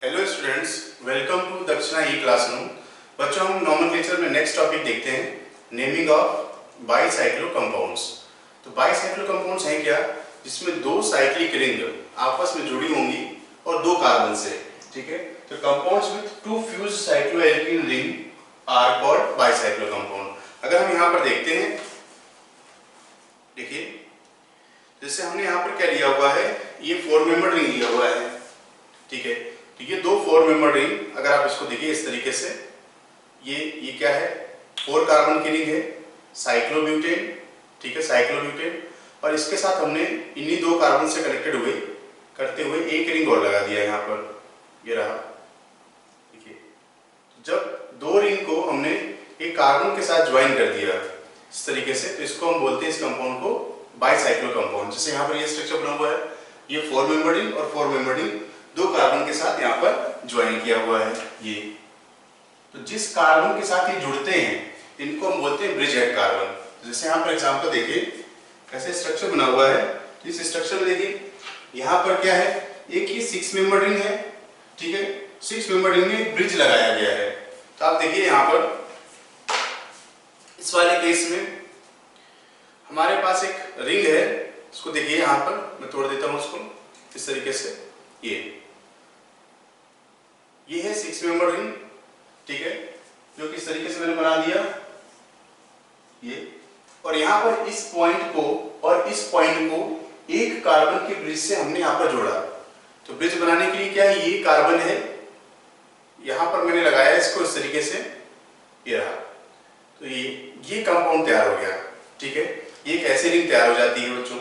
Hello students, welcome to दक्षिणा ई classroom. बच्चों, हम नॉमेनक्लेचर में नेक्स्ट टॉपिक देखते हैं, नेमिंग ऑफ बाईसाइक्लो कंपाउंड्स। तो बाईसाइक्लो कंपाउंड्स हैं क्या? जिसमें दो साइक्लिक रिंग आपस में जुड़ी होंगी और दो कार्बन से। ठीक है, तो compounds with two fused cycloalkene ring are called bicyclo compound. अगर हम यहाँ पर देखते हैं, देखिए जैसे हमने यहाँ पर क्या लिया हुआ है, ये 4 मेंबर रिंग लिया हुआ है। ठीक है, तो ये दो 4 मेंबर रिंग, अगर आप इसको देखिए इस तरीके से, ये क्या है, 4 कार्बन की रिंग है, साइक्लोब्यूटेन। ठीक है, साइक्लोब्यूटेन। और इसके साथ हमने इन्हीं दो कार्बन से कनेक्टेड करते हुए एक रिंग और लगा दिया यहाँ पर, ये रहा। देखिए, जब दो रिंग को हमने एक कार्बन के साथ ज्वाइन कर दिया इस तरीके से, तो इसको हम बोलते हैं, इस कंपाउंड को बाईसाइक्लो कंपाउंड। जैसे यहाँ पर ये स्ट्रक्चर बना हुआ है, ये 4 मेंबर रिंग और 4 मेंबर रिंग दो कार्बन के साथ यहाँ पर ज्वाइन किया हुआ है। ये तो जिस कार्बन के साथ ये जुड़ते हैं, इनको हम बोलते हैं ब्रिज हेड कार्बन। जैसे यहाँ पर एग्जांपल देखिए, कैसे स्ट्रक्चर बना हुआ है। तो इस स्ट्रक्चर में देखिए, यहाँ पर क्या है, एक ये 6 मेंबर रिंग है। ठीक है, 6 मेंबर रिंग में एक ब्रिज लगाया गया है। तो आप देखिए यहाँ पर इस वाले केस में हमारे पास एक रिंग है, इसको देखिए यहाँ पर मैं तोड़ देता हूँ उसको इस तरीके से। ये है 6 मेंबर रिंग। ठीक है, जो कि इस तरीके से मैंने बना दिया ये, और यहाँ पर इस पॉइंट को और इस पॉइंट को एक कार्बन के ब्रिज से हमने यहाँ पर जोड़ा। तो ब्रिज बनाने के लिए क्या है, ये कार्बन है, यहाँ पर मैंने लगाया इसको इस तरीके से, ये रहा। तो ये कंपाउंड तैयार हो गया। ठीक है, ये एक ऐसी रिंग तैयार हो जाती है बच्चों।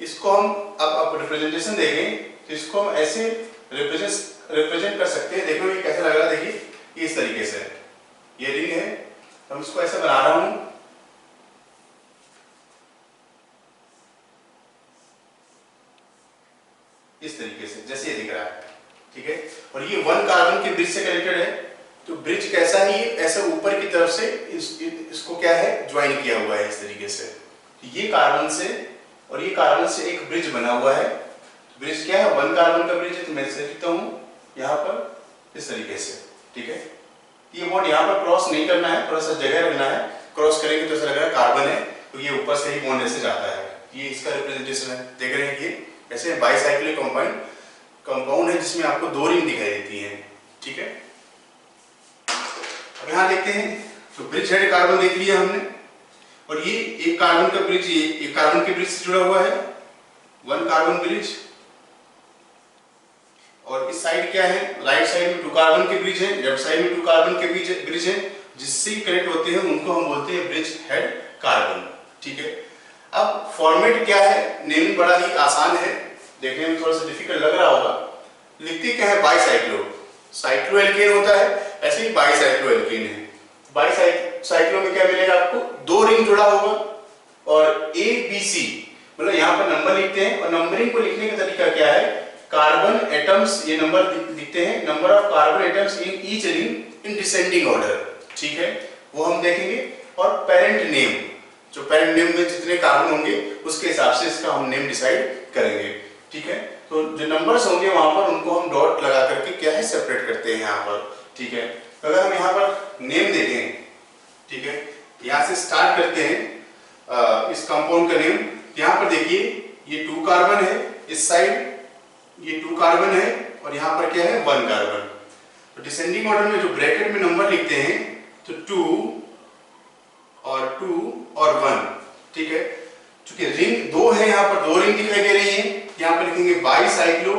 इसको हम अब रिप्रेजेंटेशन देंगे, तो इसको हम ऐसे रिप्रेजेंट कर सकते हैं। देखो ये कैसे लग रहा है, देखिए इस तरीके से ये रिंग है, हम इसको ऐसे बना रहा हूं इस तरीके से, जैसे ये दिख रहा है। ठीक है, और ये 1 कार्बन के ब्रिज से कनेक्टेड है। तो ब्रिज कैसा है, ये ऐसे ऊपर की तरफ से इसको क्या है, ज्वाइन किया हुआ है इस तरीके से। तो ये कार्बन से और ये कार्बन से एक ब्रिज बना हुआ है। ब्रिज क्या है, 1 कार्बन का ब्रिज है। तो मैं इसे लिखता हूं यहाँ पर इस तरीके से। ठीक है, ये बॉन्ड यहाँ पर क्रॉस नहीं करना है, थोड़ा सा जगह रखना है। क्रॉस करेंगे तो ऐसा लग रहा है कार्बन है, तो ये ऊपर से ही बॉन्ड ऐसे जाता है। ये इसका रिप्रेजेंटेशन है। देख रहे हैं कि ऐसे बाईसाइक्लिक कंपाउंड है जिसमें आपको 2 रिंग दिखाई देती है। ठीक है, अब यहाँ देखते हैं, तो ब्रिज हेड कार्बन देख लिया हमने, और ये एक कार्बन का ब्रिज, ये एक कार्बन के ब्रिज से जुड़ा हुआ है, 1 कार्बन ब्रिज। और इस साइड क्या है, राइट साइड में 2 कार्बन के ब्रिज है, लेफ्ट साइड में 2 कार्बन के ब्रिज है, जिससे कनेक्ट होते हैं उनको हम बोलते हैं ब्रिज हेड कार्बन। ठीक है, अब फॉर्मेट क्या है, नेमिंग बड़ा ही आसान है, देखने में थोड़ा सा डिफिकल्ट लग रहा होगा। लिखते क्या है, बाईसाइक्लो, साइक्लोएल्केन होता है, ऐसे ही बाईसाइक्लोएल्केन है। बाईसाइक्लो में क्या मिलेगा आपको, 2 रिंग जुड़ा होगा और ए बी सी, मतलब यहाँ पर नंबर लिखते हैं। और नंबरिंग को लिखने का तरीका क्या है, कार्बन एटम्स, ये नंबर दिखते हैं, number of carbon atoms in each ring in descending order. ठीक है, वो हम देखेंगे। और पेरेंट नेम, जो पेरेंट नेम में जितने कार्बन होंगे उसके हिसाब से इसका हम नेम डिसाइड करेंगे। ठीक है, तो जो नंबर्स होंगे वहां पर उनको हम डॉट लगा करके क्या है, सेपरेट करते हैं यहाँ पर। ठीक है, अगर हम यहाँ पर नेम देखें, ठीक है, यहाँ से स्टार्ट करते हैं इस कंपाउंड का नेम। यहाँ पर देखिए, ये 2 कार्बन है, इस साइड ये 2 कार्बन है, और यहाँ पर क्या है, 1 कार्बन। तो डिसेंडिंग ऑर्डर में जो ब्रैकेट में नंबर लिखते हैं, तो 2 और 1। ठीक है, चूंकि रिंग 2 है, यहाँ पर 2 रिंग दिखाई दे रही है, यहाँ पर लिखेंगे बाईसाइक्लो।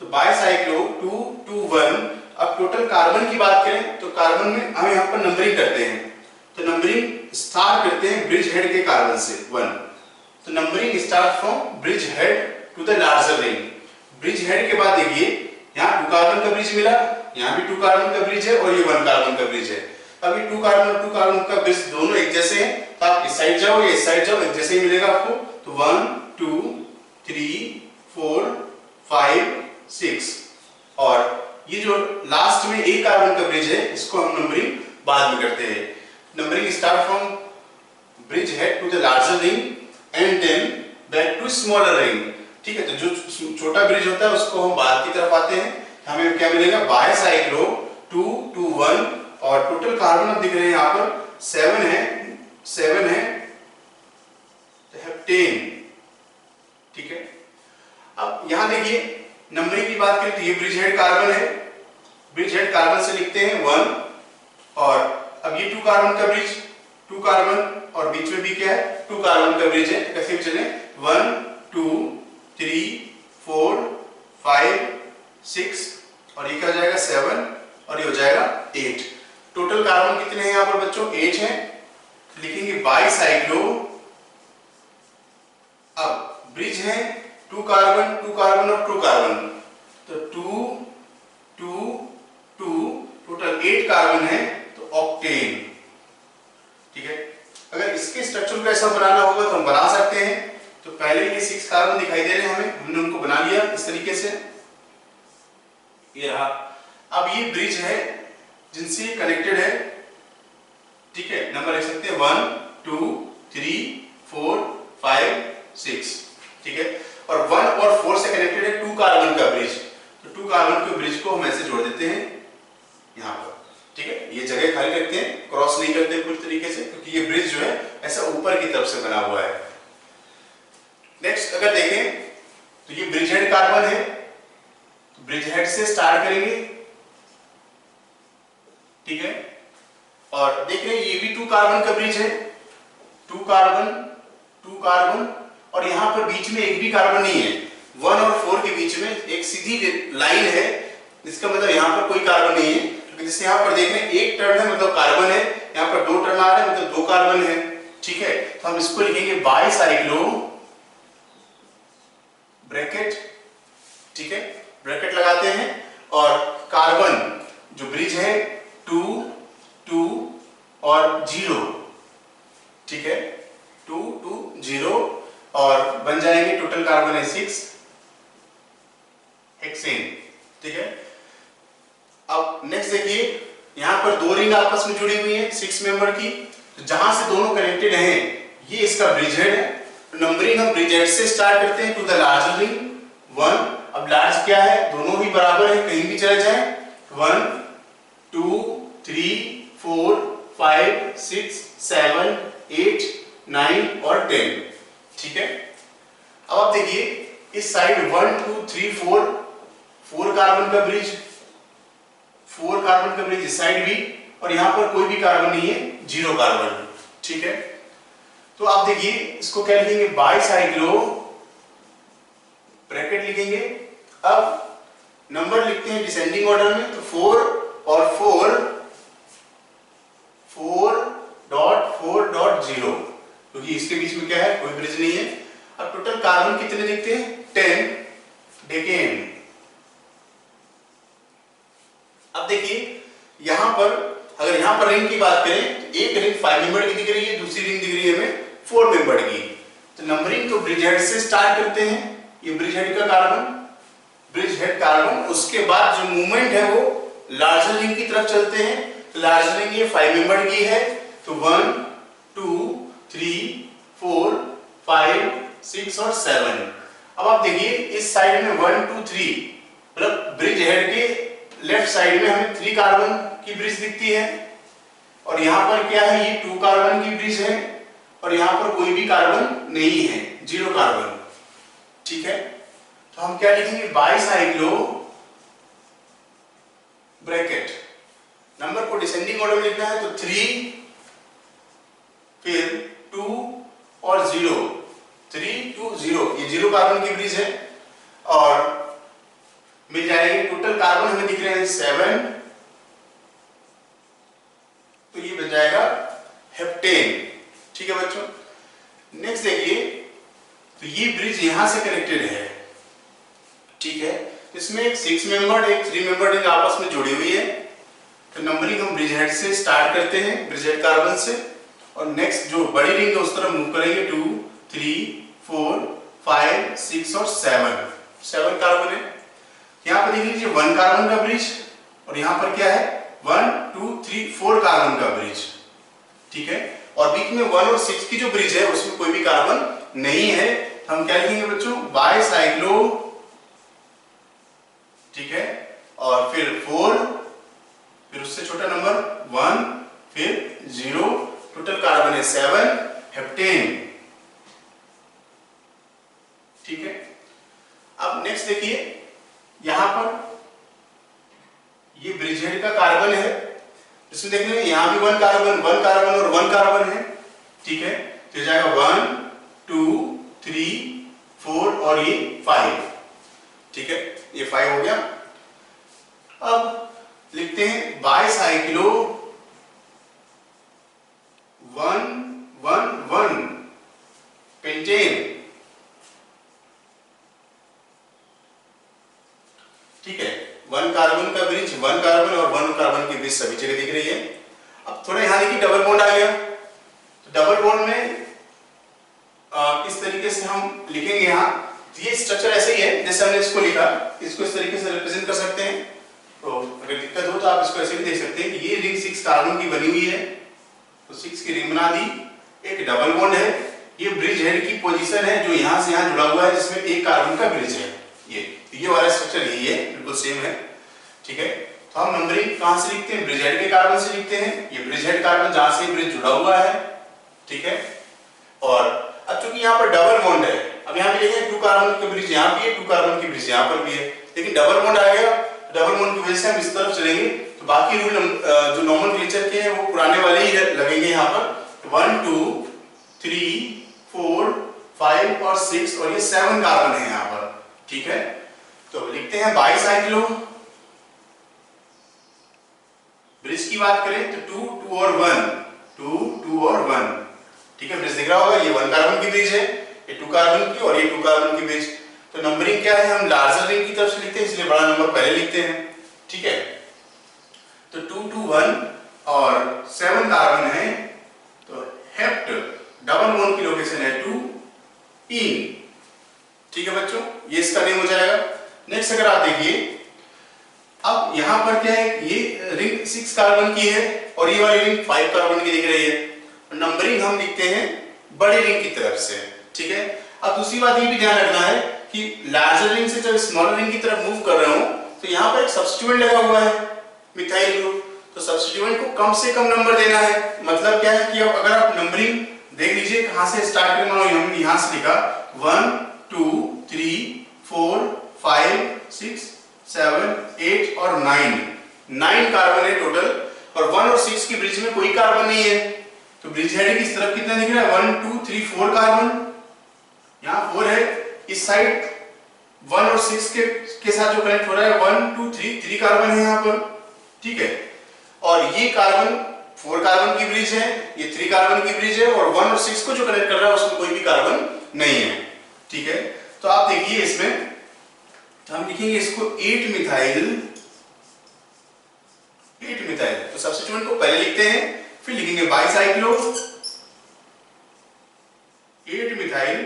तो बाईसाइक्लो 2 2 1। अब टोटल कार्बन की बात करें तो कार्बन में हम यहाँ पर नंबरिंग करते हैं। तो नंबरिंग स्टार्ट करते हैं ब्रिज हेड के कार्बन से 1। तो numbering start from bridge head to the larger ring. Bridge head के बाद देखिए, यहाँ 2 कार्बन का ब्रिज मिला, यहाँ भी 2 कार्बन का ब्रिज है, और ये 1 कार्बन का ब्रिज है। अभी 2 कार्बन और 2 कार्बन का ब्रिज दोनों एक जैसे हैं, तो आप इस साइड जाओ या इस साइड जाओ, एक जैसे ही मिलेगा आपको। तो 1 2 3 4 5 6। और ये जो लास्ट में एक कार्बन का ब्रिज है, इसको हम नंबरिंग बाद में करते हैं। Numbering start from bridge head to the larger ring and then back to smaller ring. ठीक है, तो जो छोटा ब्रिज होता है उसको हम बाद की तरफ आते हैं, हमें क्या मिलेगा, बाय साइड लो 2 2 1 और टोटल कार्बन अब दिख रहे हैं यहाँ पर 7 है तो हेप्टेन। ठीक है, अब यहां देखिए नंबरिंग की बात करें तो ये ब्रिज हेड कार्बन है, ब्रिज हेड कार्बन से लिखते हैं 1 और अब ये 2 कार्बन का ब्रिज, 2 कार्बन और बीच में भी क्या है 2 कार्बन का ब्रिज है। कैसे भी चले 1 2 3 4 5 6 और ये क्या हो जाएगा 7 और ये हो जाएगा 8। टोटल कार्बन कितने हैं यहाँ पर बच्चों 8 हैं, लिखेंगे बाई साइक्लो। अब ब्रिज है 2 कार्बन और 2 कार्बन तो 2 2 2 टोटल 8 कार्बन है तो ऑक्टेन। ठीक है, अगर इसके स्ट्रक्चर को ऐसा बनाना होगा तो हम बना सकते हैं। तो पहले ये 6 कार्बन दिखाई दे रहे हैं हमें, हमने उनको बना लिया इस तरीके से, ये रहा। अब ये ब्रिज है जिनसे कनेक्टेड है। ठीक है, नंबर लिख सकते हैं 1 2 3 4 5 6। ठीक है, और 1 और 4 से कनेक्टेड है 2 कार्बन का ब्रिज, तो 2 कार्बन के ब्रिज को हम ऐसे जोड़ देते हैं यहाँ पर। ठीक है, ये जगह खाली रखते हैं, क्रॉस नहीं करते पूरी तरीके से, क्योंकि ये ब्रिज जो है ऐसा ऊपर की तरफ से बना हुआ है। नेक्स्ट अगर देखें तो ये ब्रिज हेड कार्बन है, तो ब्रिज हेड से स्टार्ट करेंगे। ठीक है, और देख रहे हैं ये भी 2 कार्बन का ब्रिज है, 2 कार्बन और यहां पर बीच में एक भी कार्बन नहीं है। 1 और 4 के बीच में एक सीधी लाइन है, इसका मतलब यहां पर कोई कार्बन नहीं है। जैसे यहाँ पर देख रहे हैं एक टर्न है मतलब कार्बन है, यहाँ पर 2 टर्न आ रहे हैं मतलब 2 कार्बन है। ठीक है, तो हम इसको लिखेंगे बाई साइक्लो ब्रैकेट। ठीक है, ब्रैकेट लगाते हैं और कार्बन जो ब्रिज है 2 2 और 0। ठीक है, 2 2 0 और बन जाएंगे टोटल कार्बन है 6 हेक्सेन। ठीक है, अब नेक्स्ट देखिए यहां पर 2 रिंग आपस में जुड़ी हुई है 6 मेंबर की, तो जहां से दोनों कनेक्टेड हैं ये इसका ब्रिज हेड है। नंबरिंग हम ब्रिज हेड से स्टार्ट करते हैं टू द लार्ज रिंग 1। अब लार्ज क्या है, दोनों ही बराबर है, कहीं भी चले जाएं। 1 2 3 4 5 6 7 8 9 और 10। ठीक है, अब आप देखिए इस साइड 1 2 3 4 कार्बन का ब्रिज, 4 कार्बन का ब्रिज इस साइड भी, और यहां पर कोई भी कार्बन नहीं है, 0 कार्बन। ठीक है, तो आप देखिए इसको क्या लिखेंगे बाई साइक्लो ब्रैकेट लिखेंगे। अब नंबर लिखते हैं डिसेंडिंग ऑर्डर में, तो 4 और 4.4.0, क्योंकि इसके बीच में क्या है कोई ब्रिज नहीं है। अब टोटल कार्बन कितने दिखते हैं 10 डेकेन। अब देखिए यहां पर अगर यहां पर रिंग की बात करें तो एक रिंग 5 मेंबर की दिख रही है, दूसरी रिंग दिख रही है हमें 4 मेंबर की। तो नंबरिंग तो ब्रिज हेड से स्टार्ट करते हैं, ये ब्रिज हेड का कार्बन, ब्रिज हेड कार्बन, उसके बाद जो मूवमेंट है वो लार्जर रिंग की तरफ चलते हैं। तो लार्जर रिंग ये 5 मेंबर की है, तो 1 2 3 4 5 6 और 7। अब आप देखिए इस साइड में 1 2 3 मतलब ब्रिज हेड के लेफ्ट साइड में हमें 3 कार्बन की ब्रिज दिखती है, और यहां पर क्या है ये 2 कार्बन की ब्रिज है, और यहां पर कोई भी कार्बन नहीं है, 0 कार्बन। ठीक है, तो हम क्या लिखेंगे बाई साइक्लो ब्रैकेट। नंबर को डिसेंडिंग ऑर्डर में लिखना है, तो 3 फिर 2 और 0, 3 2 0, ये 0 कार्बन की ब्रिज है, और मिल जाएंगे टोटल कार्बन हमें दिख रहे हैं 7, तो ये बन जाएगा हेप्टेन। ठीक है बच्चों, नेक्स्ट देखिए तो ये ब्रिज यहां से कनेक्टेड है। ठीक है, इसमें एक 6 मेंबर एक 3 मेंबर रिंग आपस में जुड़ी हुई है। तो नंबरिंग हम ब्रिज हेड से स्टार्ट करते हैं, ब्रिज हेड कार्बन से, और नेक्स्ट जो बड़ी रिंग है उस तरफ मूव करेंगे 2 3 4 5 6 और 7 कार्बन है। यहाँ पर देख लीजिए 1 कार्बन का ब्रिज, और यहाँ पर क्या है 1 2 3 4 कार्बन का ब्रिज। ठीक है, और बीच में 1 और 6 की जो ब्रिज है उसमें कोई भी कार्बन नहीं है, हम क्या लिखेंगे बच्चों, बाईसाइक्लो, ठीक है, और फिर 4, फिर उससे छोटा नंबर 1, फिर 0, टोटल कार्बन है 7, हेप्टेन, ठीक है। अब नेक्स्ट देखिए, यहां पर ये ब्रिजहेड का कार्बन है, इसमें देख लेंगे यहां भी 1 कार्बन और 1 कार्बन है, ठीक है। तो जाएगा 1 2 3 4 और ये 5, ठीक है, ये 5 हो गया। अब लिखते हैं बाईसाइक्लो 1 पेंटेन, ठीक है। 1 कार्बन का ब्रिज, 1 कार्बन और 1 कार्बन की ब्रिज सभी जगह दिख रही है। अब थोड़ा यहां देखिए डबल बॉन्ड आ गया, तो डबल बॉन्ड में किस तरीके से हम लिखेंगे यहाँ, ये स्ट्रक्चर ऐसे ही है जैसे हमने इसको लिखा, इसको इस तरीके से रिप्रेजेंट कर सकते हैं। तो अगर दिक्कत हो तो आप इसको ऐसे भी देख सकते हैं कि ये रिंग 6 कार्बन की बनी हुई है, तो 6 की रिंग बना दी, एक डबल बॉन्ड है, ये ब्रिज हेड की पोजीशन है जो यहाँ से यहाँ जुड़ा हुआ है, जिसमें एक कार्बन का ब्रिज है, ये वाला स्ट्रक्चर यही है, बिल्कुल सेम है, ठीक है। तो हम नंबरिंग कहां से लिखते हैं, ब्रिज हेड के कार्बन से लिखते हैं, ये ब्रिज हेड कार्बन जहां से ब्रिज जुड़ा हुआ है, ठीक है। और अब चूंकि यहाँ पर डबल बॉन्ड है, अब यहाँ पे देखें 2 कार्बन की ब्रिज यहाँ भी है, 2 कार्बन की ब्रिज यहाँ पर भी है, लेकिन डबल बॉन्ड आ गया, डबल बॉन्ड की वजह से हम इस तरफ चलेंगे, तो बाकी रूल जो नॉमेनक्लेचर के हैं वो पुराने वाले ही लगेंगे यहाँ पर। 1 2 3 4 5 और 6 और ये 7 कार्बन है यहाँ पर, ठीक है। तो लिखते हैं बाईसाइक्लो, ब्रिज की बात करें तो 2 2 और 1, 2 2 और 1, ठीक है। ब्रिज दिख रहा होगा, ये 1 कार्बन की ब्रिज है, ये 2 कार्बन की और ये 2 कार्बन की ब्रिज। तो नंबरिंग क्या है, हम लार्जर रिंग की तरफ से लिखते हैं, इसलिए बड़ा नंबर पहले लिखते हैं, ठीक है। तो 2 2 1 और 7 कार्बन है, तो हेप्ट डबल बॉन्ड की लोकेशन है 2 इन, ठीक है बच्चों, ये इसका नेम हो जाएगा। नेक्स्ट अगर आप देखिए, अब यहां पर क्या है, ये रिंग 6 कार्बन की है और ये वाली रिंग 5 कार्बन की दिख रही है, नंबरिंग हम लिखते हैं बड़ी रिंग की तरफ से, ठीक है। अब दूसरी बात ये भी ध्यान रखना है कि लार्जर रिंग से जब स्मॉलर रिंग की तरफ मूव कर रहे हो तो यहाँ पर एक सब्स्टिट्यूएंट लगा हुआ है, मिथाइल ग्रुप, तो सब्स्टिट्यूएंट को कम से कम नंबर देना है। मतलब क्या है कि अब अगर आप नंबरिंग देख लीजिए कहां से स्टार्ट करना हो, हमने यहां से लिखा 1 2 3 4 5 6 7 8 और 9 कार्बन है टोटल, और 1 और 6 की ब्रिज में कोई कार्बन नहीं है, तो ब्रिज हेड की तरफ कितना दिख रहा है, 1 2 3 4 कार्बन, यहाँ 4 है, इस साइड 1 और 6 के साथ जो कनेक्ट हो रहा है 1 2 3 कार्बन है यहाँ पर, ठीक है। और ये कार्बन 4 कार्बन की ब्रिज है, ये 3 कार्बन की ब्रिज है, और 1 और 6 को जो कनेक्ट कर रहा है उसमें कोई भी कार्बन नहीं है, ठीक है। तो आप देखिए इसमें, तो हम लिखेंगे इसको 8 मिथाइल, तो सब्स्टिट्यूएंट को पहले लिखते हैं, फिर लिखेंगे बाईसाइक्लो 8 मिथाइल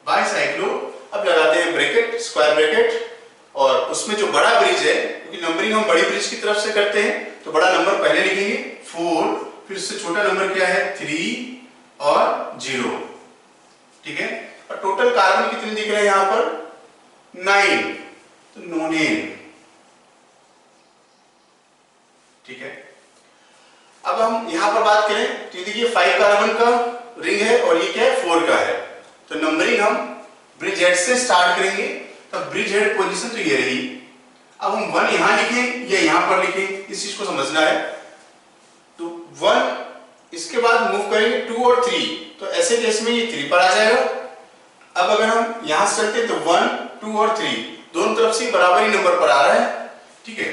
बाईसाइक्लो। अब लगाते हैं ब्रैकेट, स्क्वायर ब्रैकेट, और उसमें जो बड़ा ब्रिज है, क्योंकि नंबरिंग हम बड़ी ब्रिज की तरफ से करते हैं, तो बड़ा नंबर पहले लिखेंगे 4, फिर उससे छोटा नंबर क्या है 3 और 0, ठीक है। और टोटल कार्बन कितने दिख रहे हैं यहाँ पर 9, तो नोनेन, ठीक है। अब हम यहां पर बात करें तो देखिए 5 कार्बन का रिंग है और ये क्या है 4 का है, तो नंबरिंग हम ब्रिज हेड से स्टार्ट करेंगे, तो ब्रिज हेड पोजीशन तो ये रही। अब हम 1 यहां लिखें या यहां पर लिखें, इस चीज को समझना है। तो 1 इसके बाद मूव करेंगे 2 और 3, तो ऐसे केस में ये 3 पर आ जाएगा। अब अगर हम यहां से चलते तो 1 2 और 3 दोनों तरफ से बराबर ही नंबर पर आ रहा है, ठीक है।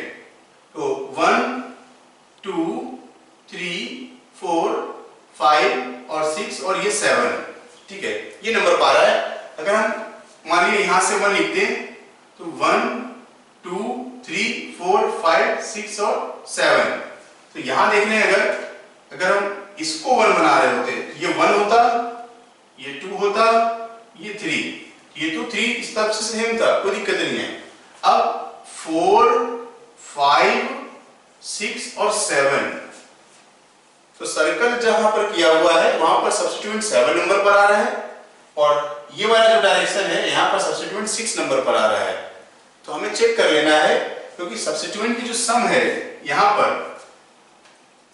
तो 1 2 3 4 5 और 6 और ये 7, ठीक है, ये नंबर पा रहा है। अगर हम मान लीजिए यहां से 1 लिखते हैं तो 1 2 3 4 5 6 और 7, तो यहां देख रहे हैं अगर हम इसको 1 बना रहे होते, ये 1 होता, ये 2 होता, ये 3, ये तो 3 इस तरफ से सेम था, कोई दिक्कत नहीं है। अब 4 5 6 और 7, तो सर्कल जहां पर किया हुआ है वहां पर सब्स्टिट्यूएंट 7 नंबर पर आ रहा है, और ये वाला जो डायरेक्शन है यहाँ पर सब्स्टिट्यूएंट 6 नंबर पर आ रहा है, तो हमें चेक कर लेना है, क्योंकि सब्स्टिट्यूएंट की जो सम है यहाँ पर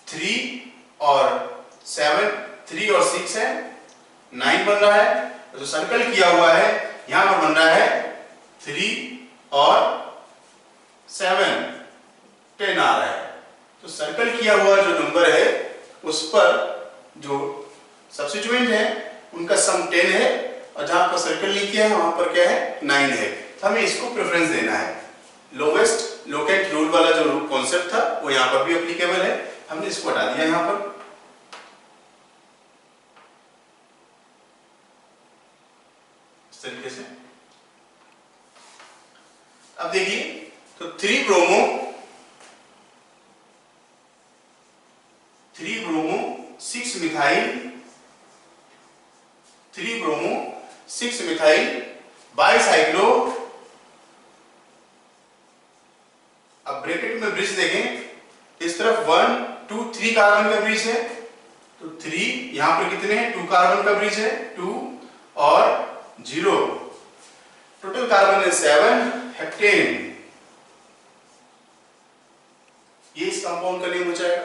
3 और 6 है, 9 बन रहा है। जो सर्कल किया हुआ है यहाँ पर बन रहा है 3 और 7, 10 आ रहा है। तो सर्कल किया हुआ जो नंबर है उस पर जो सब्स्टिट्यूएंट है उनका सम 10 है, और जहां पर सर्कल नहीं किया है वहां पर क्या है 9 है। तो हमें इसको प्रेफरेंस देना है। लोवेस्ट लोकेट रूल वाला जो कॉन्सेप्ट था वो यहाँ पर भी एप्लीकेबल है, हमने इसको हटा दिया यहाँ पर। इस तरीके से अब देखिए, तो 3 ब्रोमो 6 मिथाइल बाइसाइक्लो। अब ब्रैकेट में ब्रिज देखें, इस तरफ 1 2 3 कार्बन का ब्रिज है, तो 3 यहां पर कितने हैं 2 कार्बन का ब्रिज है 2 और 0, टोटल कार्बन है 7 हेप्टेन। ये इस कंपाउंड का नेम हो जाएगा।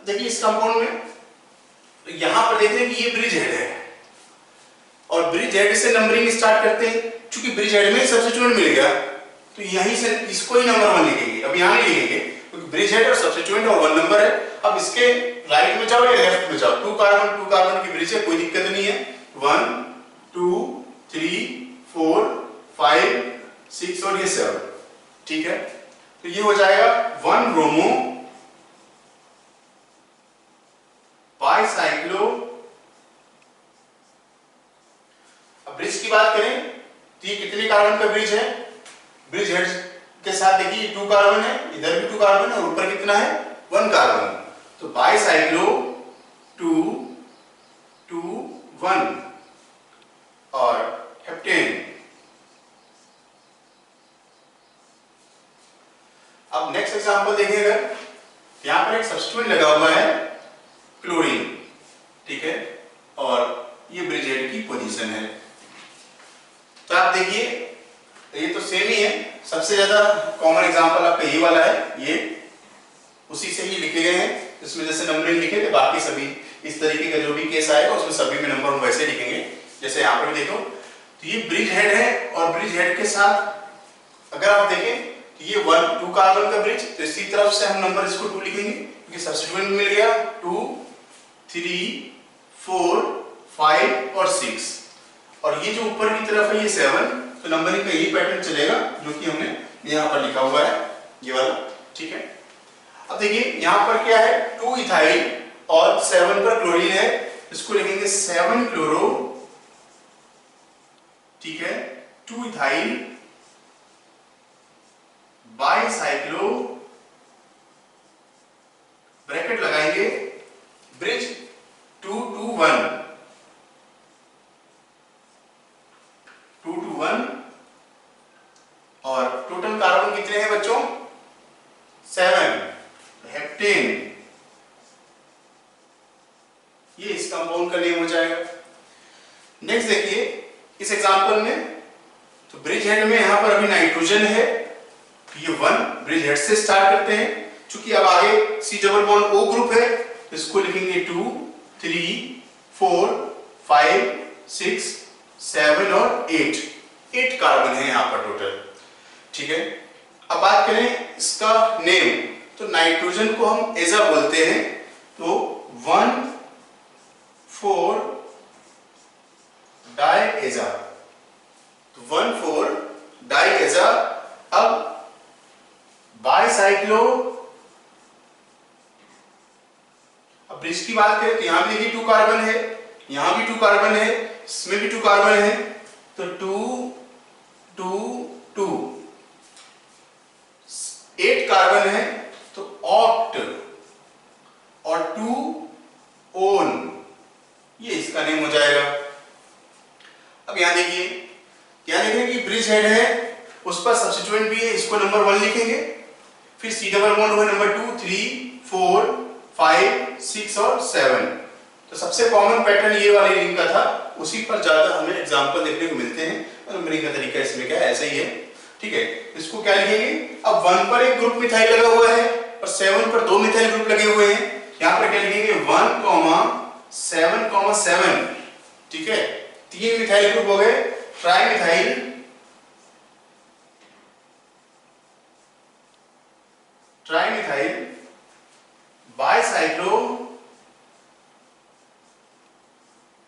देखिए इस कंपाउंड में तो यहां पर देखते हैं कि ये ब्रिज हेड है, और ब्रिज हेड से नंबरिंग स्टार्ट करते हैं। चूंकि ब्रिज हेड में सब्स्टिट्यूएंट मिल गया तो यहीं से इसको ही नंबर 1 लिखेंगे। अब यहां नहीं लिखेंगे क्योंकि ब्रिज हेड और सब्स्टिट्यूएंट और 1 नंबर है। अब इसके राइट में जाओ या लेफ्ट में जाओ, 2 कार्बन की ब्रिज है, कोई दिक्कत नहीं है। 1 2 3 4 5 6 और ये 7, ठीक है। तो ये हो जाएगा 1 ब्रोमो बाइसाइक्लो। अब ब्रिज की बात करें तो ये कितने कार्बन का ब्रिज है, ब्रिज हेड के साथ देखिए 2 कार्बन है, इधर भी 2 कार्बन है, और ऊपर कितना है 1 कार्बन। तो बाइसाइक्लो 2 2 1 और हेप्टेन। अब नेक्स्ट एग्जांपल देखिएगा, यहां पर एक सब्स्टिट्यूएंट लगा हुआ है क्लोरीन, ठीक है, और ये ब्रिज हेड की पोजीशन है। तो आप देखिए ये तो सेम ही है, सबसे ज्यादा कॉमन एग्जांपल आपका ये वाला है, ये उसी से ही लिखे गए हैं। इसमें जैसे नंबरिंग लिखे थे, बाकी सभी इस तरीके का जो भी केस आएगा उसमें सभी में नंबर हम वैसे लिखेंगे जैसे यहाँ पर भी देखो। तो ये ब्रिज हेड है, और ब्रिज हेड के साथ अगर आप देखें तो ये 1 2 कार्बन का ब्रिज, तो इसी तरफ से हम नंबर इसको 2 लिखेंगे क्योंकि सब्स्टिट्यूएंट मिल गया 2 3 4 5 और 6, और ये जो ऊपर की तरफ है ये 7। तो नंबरिंग का यही पैटर्न चलेगा जो कि हमने यहाँ पर लिखा हुआ है, ये वाला, ठीक है। अब देखिए यहाँ पर क्या है 2 इथाइल और 7 पर क्लोरीन है, इसको लिखेंगे 7 क्लोरो, ठीक है। 2 इथाइल बाइसाइक्लो, ब्रैकेट लगाएंगे, ब्रिज 2 2 1 2 2 1, और टोटल कार्बन कितने हैं बच्चों 7, हेप्टेन। ये इस कंपाउंड का नेम हो जाएगा। नेक्स्ट देखिए इस एग्जांपल में, तो ब्रिज हेड में यहां पर अभी नाइट्रोजन है, तो ये 1 ब्रिज हेड से स्टार्ट करते हैं। चूंकि अब आगे C double bond O group है, तो इसको लिखेंगे 2 3 4 5 6 7 और 8 कार्बन है यहाँ पर टोटल, ठीक है। अब बात करें इसका नेम, तो नाइट्रोजन को हम एजा बोलते हैं, तो 1 4 डाइएजा, तो 1 4 डाइएजा। अब बाइसाइक्लो, अब ब्रिज की बात करें तो यहां भी देखिए 2 कार्बन है, यहां भी 2 कार्बन है, इसमें भी 2 कार्बन है, तो 2 2 2 8 कार्बन है, तो ऑक्ट और 2 ओन, ये इसका नेम हो जाएगा। अब यहां देखिए क्या लिखेंगे कि ब्रिज हेड है, उस पर सब्स्टिट्यूएंट भी है, इसको नंबर 1 लिखेंगे। फिर C डबल बॉन्ड हुआ नंबर 2 3 4 5 6 और 7, तो सबसे कॉमन पैटर्न ये वाली रिंग का था, उसी पर ज्यादा हमें एग्जांपल देखने को मिलते हैं। नंबरिंग का तरीका इसमें क्या है, ऐसा ही है। ठीक है, इसको क्या लिखेंगे, अब 1 पर एक ग्रुप मिथाइल लगा हुआ है और 7 पर 2 मिथाइल ग्रुप लगे हुए हैं। यहाँ पर क्या लिखेंगे 1,7,7। ठीक है, 3 मिथाइल ग्रुप हो गए, ट्राई मिथाइल बाइसाइक्लो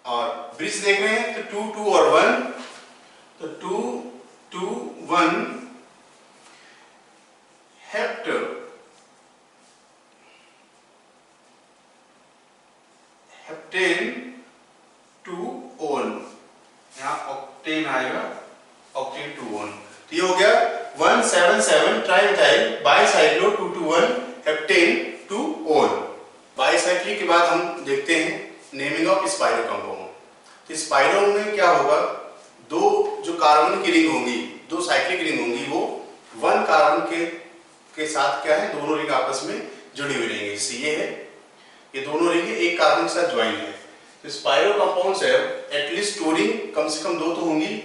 और ब्रिज देख रहे हैं तो 2 2 और 1, तो 2 2 1 हेप्टेन 2 ओन, यहां ऑक्टेन आएगा, ऑक्टेन 2 ओन। तो ये हो गया 1,7,7 trimethyl bicyclo 2,2,1 heptane 2 own. Bicyclic के बाद हम देखते हैं नेमिंग ऑफ स्पाइरो कंपाउंड। तो स्पाइरो में क्या होगा, दो जो कार्बन की रिंग होंगी, दो साइक्लिक रिंग होंगी, वो 1 कार्बन के साथ क्या है, दोनों रिंग आपस में जुड़ी हुई रहेंगी। जैसे ये है, ये दोनों रिंग एक कार्बन के साथ ज्वाइन है। तो स्पाइरो कंपाउंड्स है एटलीस्ट 2 रिंग, कम से कम 2 तो होंगी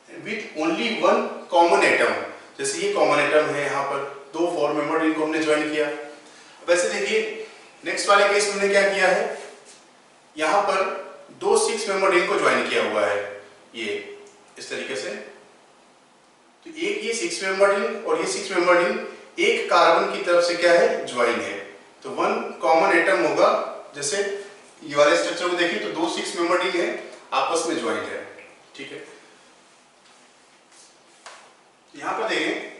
विथ ओनली 1 कॉमन एटम। जैसे ये कॉमन एटम है, यहाँ पर 2 4 मेंबर रिंग को हमने ज्वाइन किया। वैसे देखिए नेक्स्ट वाले केस में हमने क्या किया है, यहाँ पर 2 6 मेंबर रिंग को ज्वाइन किया हुआ है, ये इस तरीके से। तो एक ये 6 मेंबर रिंग और ये 6 मेंबर रिंग एक कार्बन की तरफ से क्या है, ज्वाइन है। तो 1 कॉमन एटम होगा। जैसे ये वाले स्ट्रक्चर को देखिए तो 2 6 मेंबर रिंग है, आपस में ज्वाइन है। ठीक है, यहां पर देखें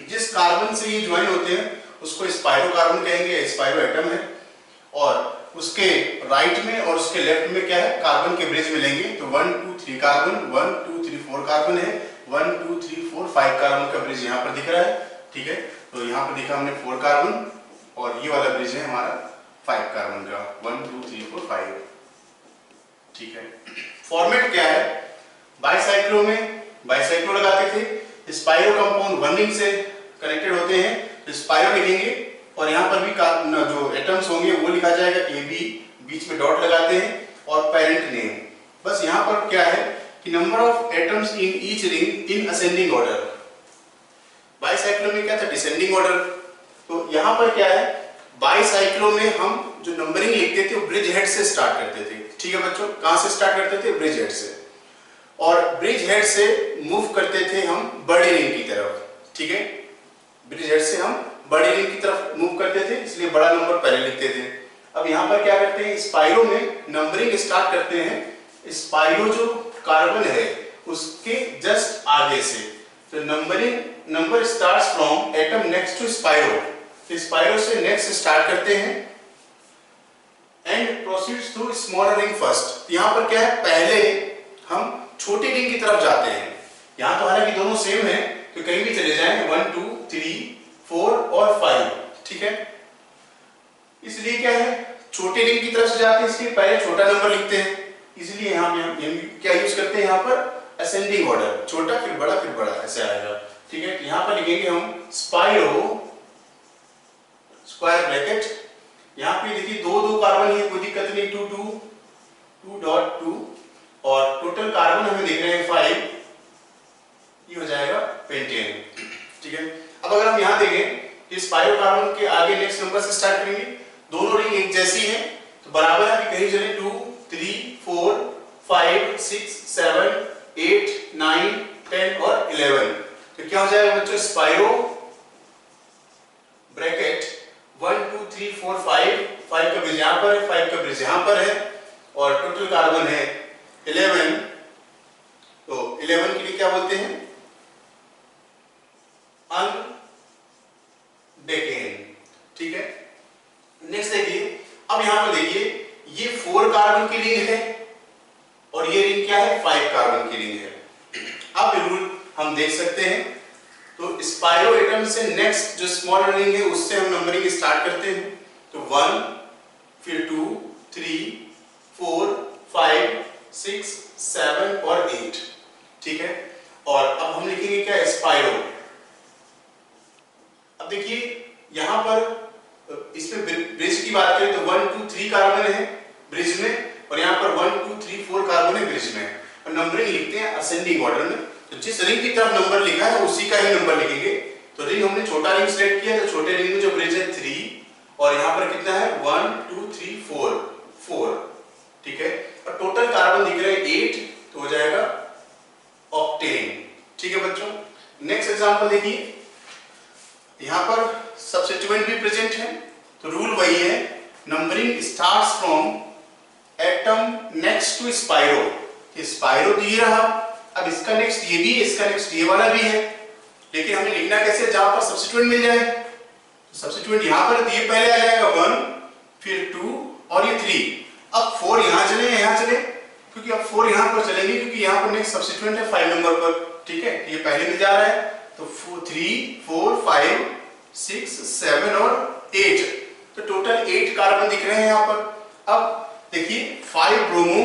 जिस कार्बन से ये ज्वाइन होते हैं उसको स्पाइरो कार्बन कहेंगे, स्पाइरो एटम है। और उसके राइट में और उसके लेफ्ट में क्या है, कार्बन के ब्रिज मिलेंगे। तो 1 2 3 कार्बन, 1 2 3 4 कार्बन है, 1 2 3 4 5 कार्बन का ब्रिज यहाँ पर दिख रहा है। ठीक है, तो यहाँ पर दिखा हमने 4 कार्बन और ये वाला ब्रिज है हमारा 5 कार्बन का, 1 2 3 4 5। ठीक है, फॉर्मेट क्या है, बाइसाइक्लो में बाइसाइक्लो लगाते थे, स्पाइरो कंपाउंड 1 रिंग से कनेक्टेड होते हैं तो स्पाइरो लिखेंगे और यहाँ पर भी जो एटम्स होंगे वो लिखा जाएगा AB, बीच में डॉट लगाते हैं और पेरेंट नेम। बस यहाँ पर क्या है कि number of atoms in each ring in ascending order. Bicyclo में क्या था, डिसेंडिंग ऑर्डर। तो यहाँ पर क्या है, बाइसाइक्लो में हम जो नंबरिंग लिखते थे वो ब्रिज हेड से स्टार्ट करते थे। ठीक है बच्चों, कहां से स्टार्ट करते थे, ब्रिज हेड से, और ब्रिज हेड से मूव करते थे हम बड़ी रिंग की तरफ। ठीक है, ब्रिज हेड से हम बड़ी रिंग की तरफ मूव करते थे, इसलिए बड़ा नंबर पहले लिखते थे। अब यहाँ पर क्या करते हैं, स्पाइरो में नंबरिंग स्टार्ट करते हैं स्पाइरो जो कार्बन है उसके जस्ट आगे से। तो number starts from atom next to spiro. तो स्पाइरो से नेक्स्ट स्टार्ट करते हैं and proceeds through smaller ring first. यहाँ पर क्या है, पहले हम छोटी रिंग की तरफ जाते हैं। यहाँ तो हालांकि दोनों सेम है तो कहीं भी चले जाएं, 1 2 3 4 और 5। ठीक है, इसलिए क्या है, छोटी रिंग की तरफ से जाते हैं इसलिए पहले छोटा नंबर लिखते हैं। इसलिए हम क्या यूज करते हैं यहाँ पर, असेंडिंग ऑर्डर, छोटा फिर बड़ा ऐसे आएगा। ठीक है, यहाँ पर लिखेंगे हम स्पाइरो स्क्वायर ब्रैकेट। यहाँ पे देखिए 2 2 कार्बन है, कोई दिक्कत नहीं, 2 2 2.2 और टोटल कार्बन हमें दिख रहे हैं 5, ये हो जाएगा पेंटेन। ठीक है, अब अगर हम यहाँ देखें कि स्पाइरो कार्बन के आगे नेक्स्ट नंबर से स्टार्ट करेंगे, दोनों रिंग एक जैसी हैं तो बराबर है कि कहीं चले 2 3 4 5 6 7 8 9 10 और 11। तो क्या हो जाएगा बच्चों, स्पाइरो ब्रैकेट 1 2 3 4 5 का ब्रिज यहाँ पर है, 5 का ब्रिज यहाँ पर है और टोटल कार्बन है 11। तो 11 के लिए क्या बोलते हैं, अनडेकेन। ठीक है, नेक्स्ट देखिए, अब यहां पर देखिए ये 4 कार्बन की रिंग है और ये रिंग क्या है, 5 कार्बन की रिंग है। अब रूल हम देख सकते हैं, तो स्पाइरो एटम से नेक्स्ट जो स्मॉल रिंग है उससे हम नंबरिंग स्टार्ट करते हैं। तो 1 फिर 2 3 4 5 6 7 और 8। ठीक है, और अब हम लिखेंगे क्या, स्पाइरो। अब देखिए यहां पर इसमें ब्रिज की बात करें तो 1 2 3 कार्बन है ब्रिज में और यहाँ पर 1 2 3 4 कार्बन है ब्रिज में, और नंबरिंग लिखते हैं असेंडिंग ऑर्डर में। तो जिस रिंग की तरफ नंबर लिखा है उसी का ही नंबर लिखेंगे। तो रिंग हमने छोटा रिंग सिलेक्ट किया, तो छोटे रिंग में जो ब्रिज है 3 और यहाँ पर कितना है 1 2 3 4, ठीक है। और टोटल कार्बन दिख रहे हैं 8, तो हो जाएगा ऑक्टेन, ठीक है बच्चों। नेक्स्ट एग्जांपल देखिए, यहाँ पर सब्स्टिट्यूएंट भी प्रेजेंट है, तो रूल वही है, numbering starts from atom next to spiro. Spiro तो ये रहा, अब इसका नेक्स्ट ये भी है, इसका नेक्स्ट ये वाला भी है, लेकिन हमें लिखना कैसे, जहां पर सब्स्टिट्यूएंट मिल जाए। सब्स्टिट्यूएंट यहां पर ये पहले आ जाएगा 1, फिर 2 और ये 3। अब 4 यहां चले या यहां चले, क्योंकि अब 4 यहां पर चलेंगे क्योंकि यहां पर नेक्स्ट सब्स्टिट्यूएंट है 5 नंबर पर, ठीक है। ये पहले मिल जा रहा है, तो 3 4 5 6 7 और 8, तो टोटल 8 कार्बन दिख रहे हैं यहां पर। अब देखिए 5 ब्रोमो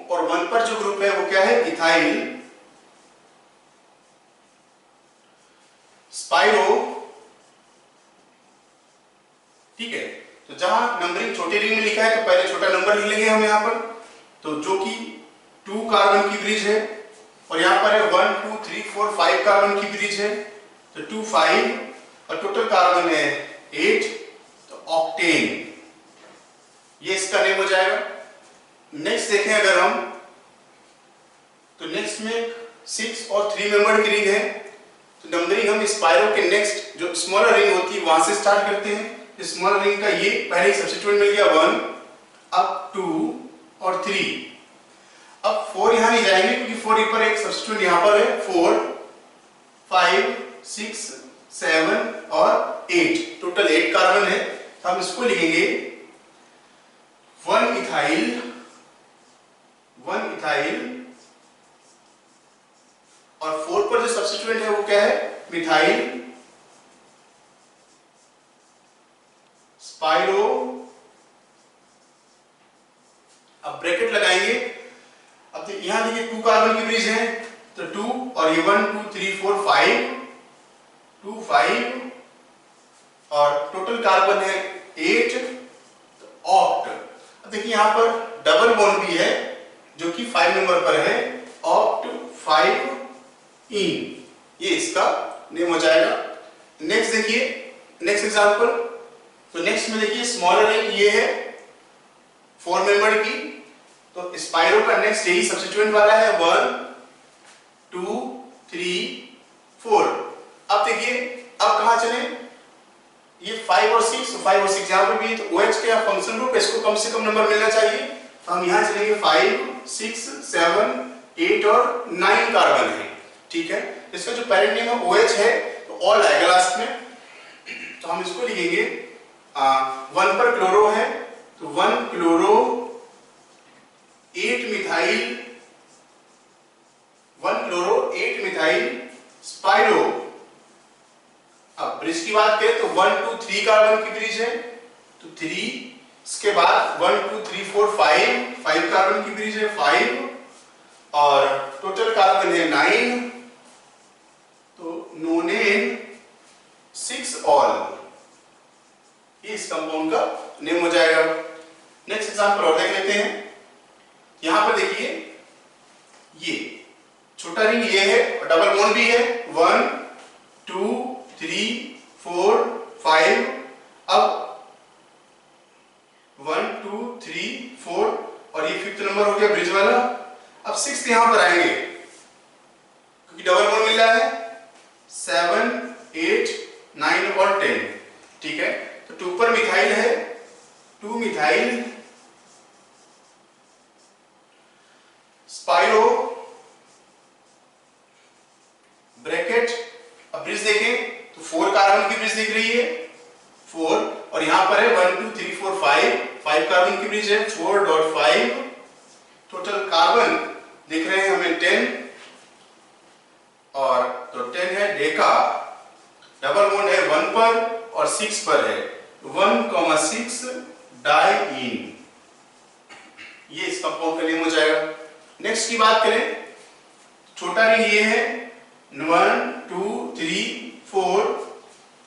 और 1 पर जो ग्रुप है वो क्या है, इथाइल स्पाइरो, ठीक है। तो जहां नंबरिंग छोटे रिंग में लिखा है तो पहले छोटा नंबर लिख लेंगे हम यहां पर, तो जो कि 2 कार्बन की ब्रिज है, और यहां पर है 1 2 3 4 5 कार्बन की ब्रिज है, तो 2 5 और टोटल कार्बन है 8, तो ऑक्टेन, ये इसका नेम हो जाएगा। नेक्स्ट देखें अगर हम, तो नेक्स्ट में 6 और 3 मेंबर्ड की रिंग है, तो नंबरिंग हम स्पाइरो के नेक्स्ट जो स्मॉलर रिंग होती है वहां से स्टार्ट करते हैं। स्मॉलर रिंग का ये पहले ही सब्स्टिट्यूएंट मिल गया 1, अब 2 और 3। अब 4 यहां नहीं जाएंगे क्योंकि 4 पर एक सब्स्टिट्यूएंट यहां पर है, 4 5 6 7 और 8, टोटल 8 कार्बन है। तो हम इसको लिखेंगे 1 इथाइल और 4 पर जो सब्स्टिट्यूएंट है वो क्या है, मिथाइल स्पाइरो। अब ब्रैकेट लगाएंगे, अब यहां देखिए 2 कार्बन की ब्रिज है, तो 2 और ये 1 2 3 4 5, 2 5 और टोटल कार्बन है 8, तो ऑक्ट। अब देखिए यहां पर डबल बॉन्ड भी है जो कि 5 नंबर पर है, ऑक्ट 5 इन, ये इसका नेम हो जाएगा। नेक्स्ट देखिए, नेक्स्ट एग्जांपल, तो नेक्स्ट में देखिए स्मॉलर रिंग ये है 4 मेंबर की, तो स्पाइरो का नेक्स्ट यही सब्स्टिट्यूएंट वाला है 1 2 3 4। अब देखिए अब कहां चले, ये 5 और 6 यहां पर भी, तो OH का फंक्शन ग्रुप, इसको कम से कम नंबर मिलना चाहिए, तो हम यहां चलेंगे 5 6 7 8 और 9 कार्बन है, ठीक है। इसका जो पेरेंट नेम है OH है, तो ऑल आएगा लास्ट में, तो हम इसको लिखेंगे 1 पर क्लोरो है, तो 1 क्लोरो 8 मिथाइल स्पाइरो। अब ब्रिज की बात करें तो 1 2 3 कार्बन की ब्रिज है, तो 3, इसके बाद 1 2 3 4 5 कार्बन की ब्रिज है 5, और टोटल कार्बन है 9, तो नोनेन 6 ऑल, ये इस कंपाउंड का नेम हो जाएगा। नेक्स्ट एग्जांपल और देख लेते हैं। यहां पर देखिए ये छोटा रिंग ये है और डबल बॉन्ड भी है, 1 2 3 4 5, अब 1 2 3 4 और ये 5th नंबर हो गया ब्रिज वाला। अब 6th यहां पर आएंगे क्योंकि डबल बॉन्ड मिल रहा है, 7 8 9 और 10, ठीक है। तो 2 पर मिथाइल है, 2 मिथाइल स्पाइरो ब्रैकेट। अब ब्रिज देखें तो 4 कार्बन की ब्रिज दिख रही है 4, और यहां पर है 1 2 3 4 5 कार्बन की ब्रिज है 4.5, टोटल कार्बन दिख रहे हैं हमें 10, और तो 10 है डेका, डबल बॉन्ड है 1 पर और 6 पर है, 1,6 डाइईन, ये इस कंपाउंड का नेम हो जाएगा। नेक्स्ट की बात करें, छोटा रिंग ये है 1 2 3 4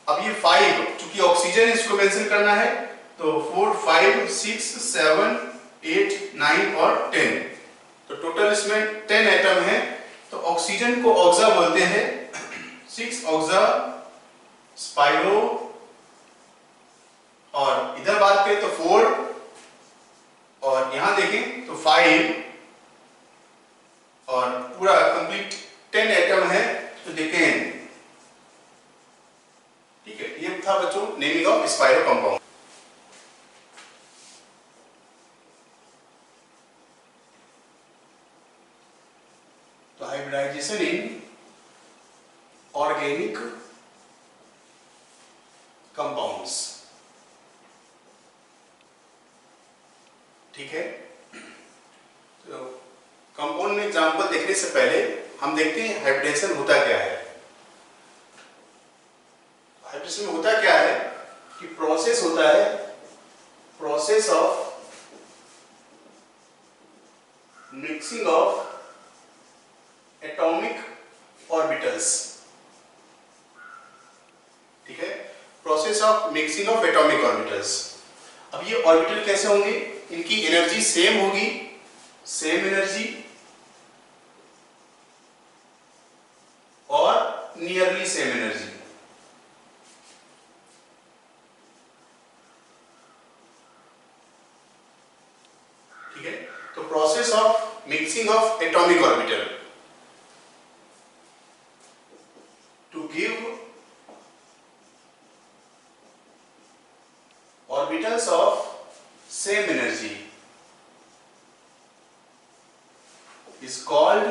अब ये 5 चूंकि ऑक्सीजन इसको मेंशन करना है, तो 4 5 6 7 8 9 और 10, तो टोटल इसमें 10 एटम है। तो ऑक्सीजन को ऑक्सा बोलते हैं, 6 ऑक्सा स्पाइरो, और इधर बात करें तो 4, और यहां देखें तो 5, और पूरा कंप्लीट 10 एटम है तो देखें। ठीक है, ये था बच्चों नेमिंग ऑफ स्पाइरो कंपाउंड। तो हाइब्रिडाइजेशन इन ऑर्गेनिक कंपाउंड्स। ठीक है, तो कंपाउंड में एग्जांपल देखने से पहले हम देखते हैं हाइब्रिडेशन होता क्या है। हाइब्रिडेशन में होता क्या है कि प्रोसेस होता है, process of mixing of atomic orbitals. ठीक है, process of mixing of atomic orbitals. अब ये ऑर्बिटल कैसे होंगे, इनकी एनर्जी सेम होगी, सेम एनर्जी, और नियरली सेम एनर्जी। ठीक है, तो process of mixing of atomic orbital to give orbitals of same energy is called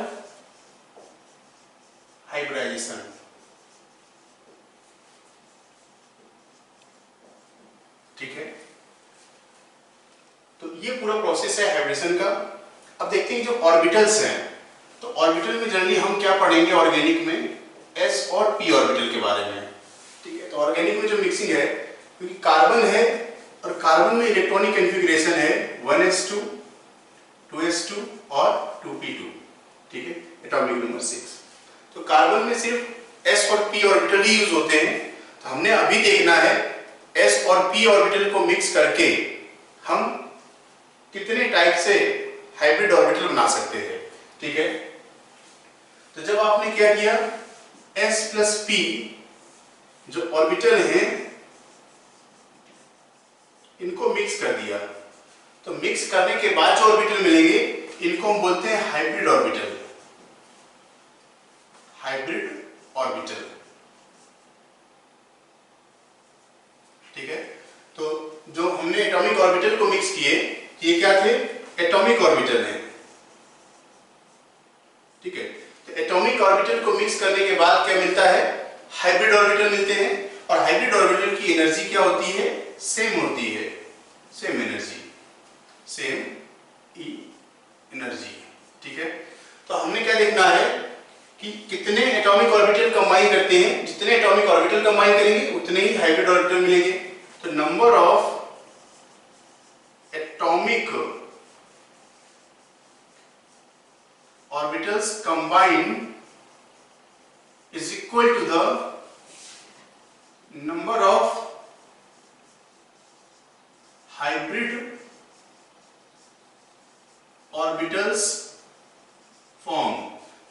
hybridization। ठीक है, तो ये पूरा प्रोसेस है हाइब्रिडेशन का। अब देखते हैं जो ऑर्बिटल्स हैं, तो ऑर्बिटल में जनरली हम क्या पढ़ेंगे ऑर्गेनिक में, s और p ऑर्बिटल के बारे में। ठीक है, तो ऑर्गेनिक में जो मिक्सिंग है, क्योंकि कार्बन है और कार्बन में इलेक्ट्रॉनिक कॉन्फ़िगरेशन है 1s2 2s2 और 2p2। ठीक है, एटॉमिक नंबर 6। तो कार्बन में सिर्फ s और p ऑर्बिटल ही यूज होते हैं। तो हमने अभी देखना है s और p ऑर्बिटल को मिक्स करके हम कितने टाइप से हाइब्रिड ऑर्बिटल बना सकते हैं। ठीक है, तो जब आपने क्या किया, s प्लस p जो ऑर्बिटल हैं इनको मिक्स कर दिया, तो मिक्स करने के बाद जो ऑर्बिटल मिलेंगे इनको हम बोलते हैं हाइब्रिड ऑर्बिटल। Hybrid orbital. ठीक है, तो जो हमने एटॉमिक ऑर्बिटल को मिक्स किए, ये क्या थे, एटॉमिक ऑर्बिटल हैं। ठीक है, तो एटॉमिक ऑर्बिटल को मिक्स करने के बाद क्या मिलता है, हाइब्रिड ऑर्बिटल मिलते हैं। और हाइब्रिड ऑर्बिटल की एनर्जी क्या होती है, सेम होती है, सेम एनर्जी, सेम ई एनर्जी। ठीक है, तो हमने क्या देखना है कि कितने एटॉमिक ऑर्बिटल कंबाइन करते हैं, जितने एटॉमिक ऑर्बिटल कंबाइन करेंगे उतने ही हाइब्रिड ऑर्बिटल मिलेंगे। तो number of atomic orbitals combined is equal to the number of hybrid orbitals formed।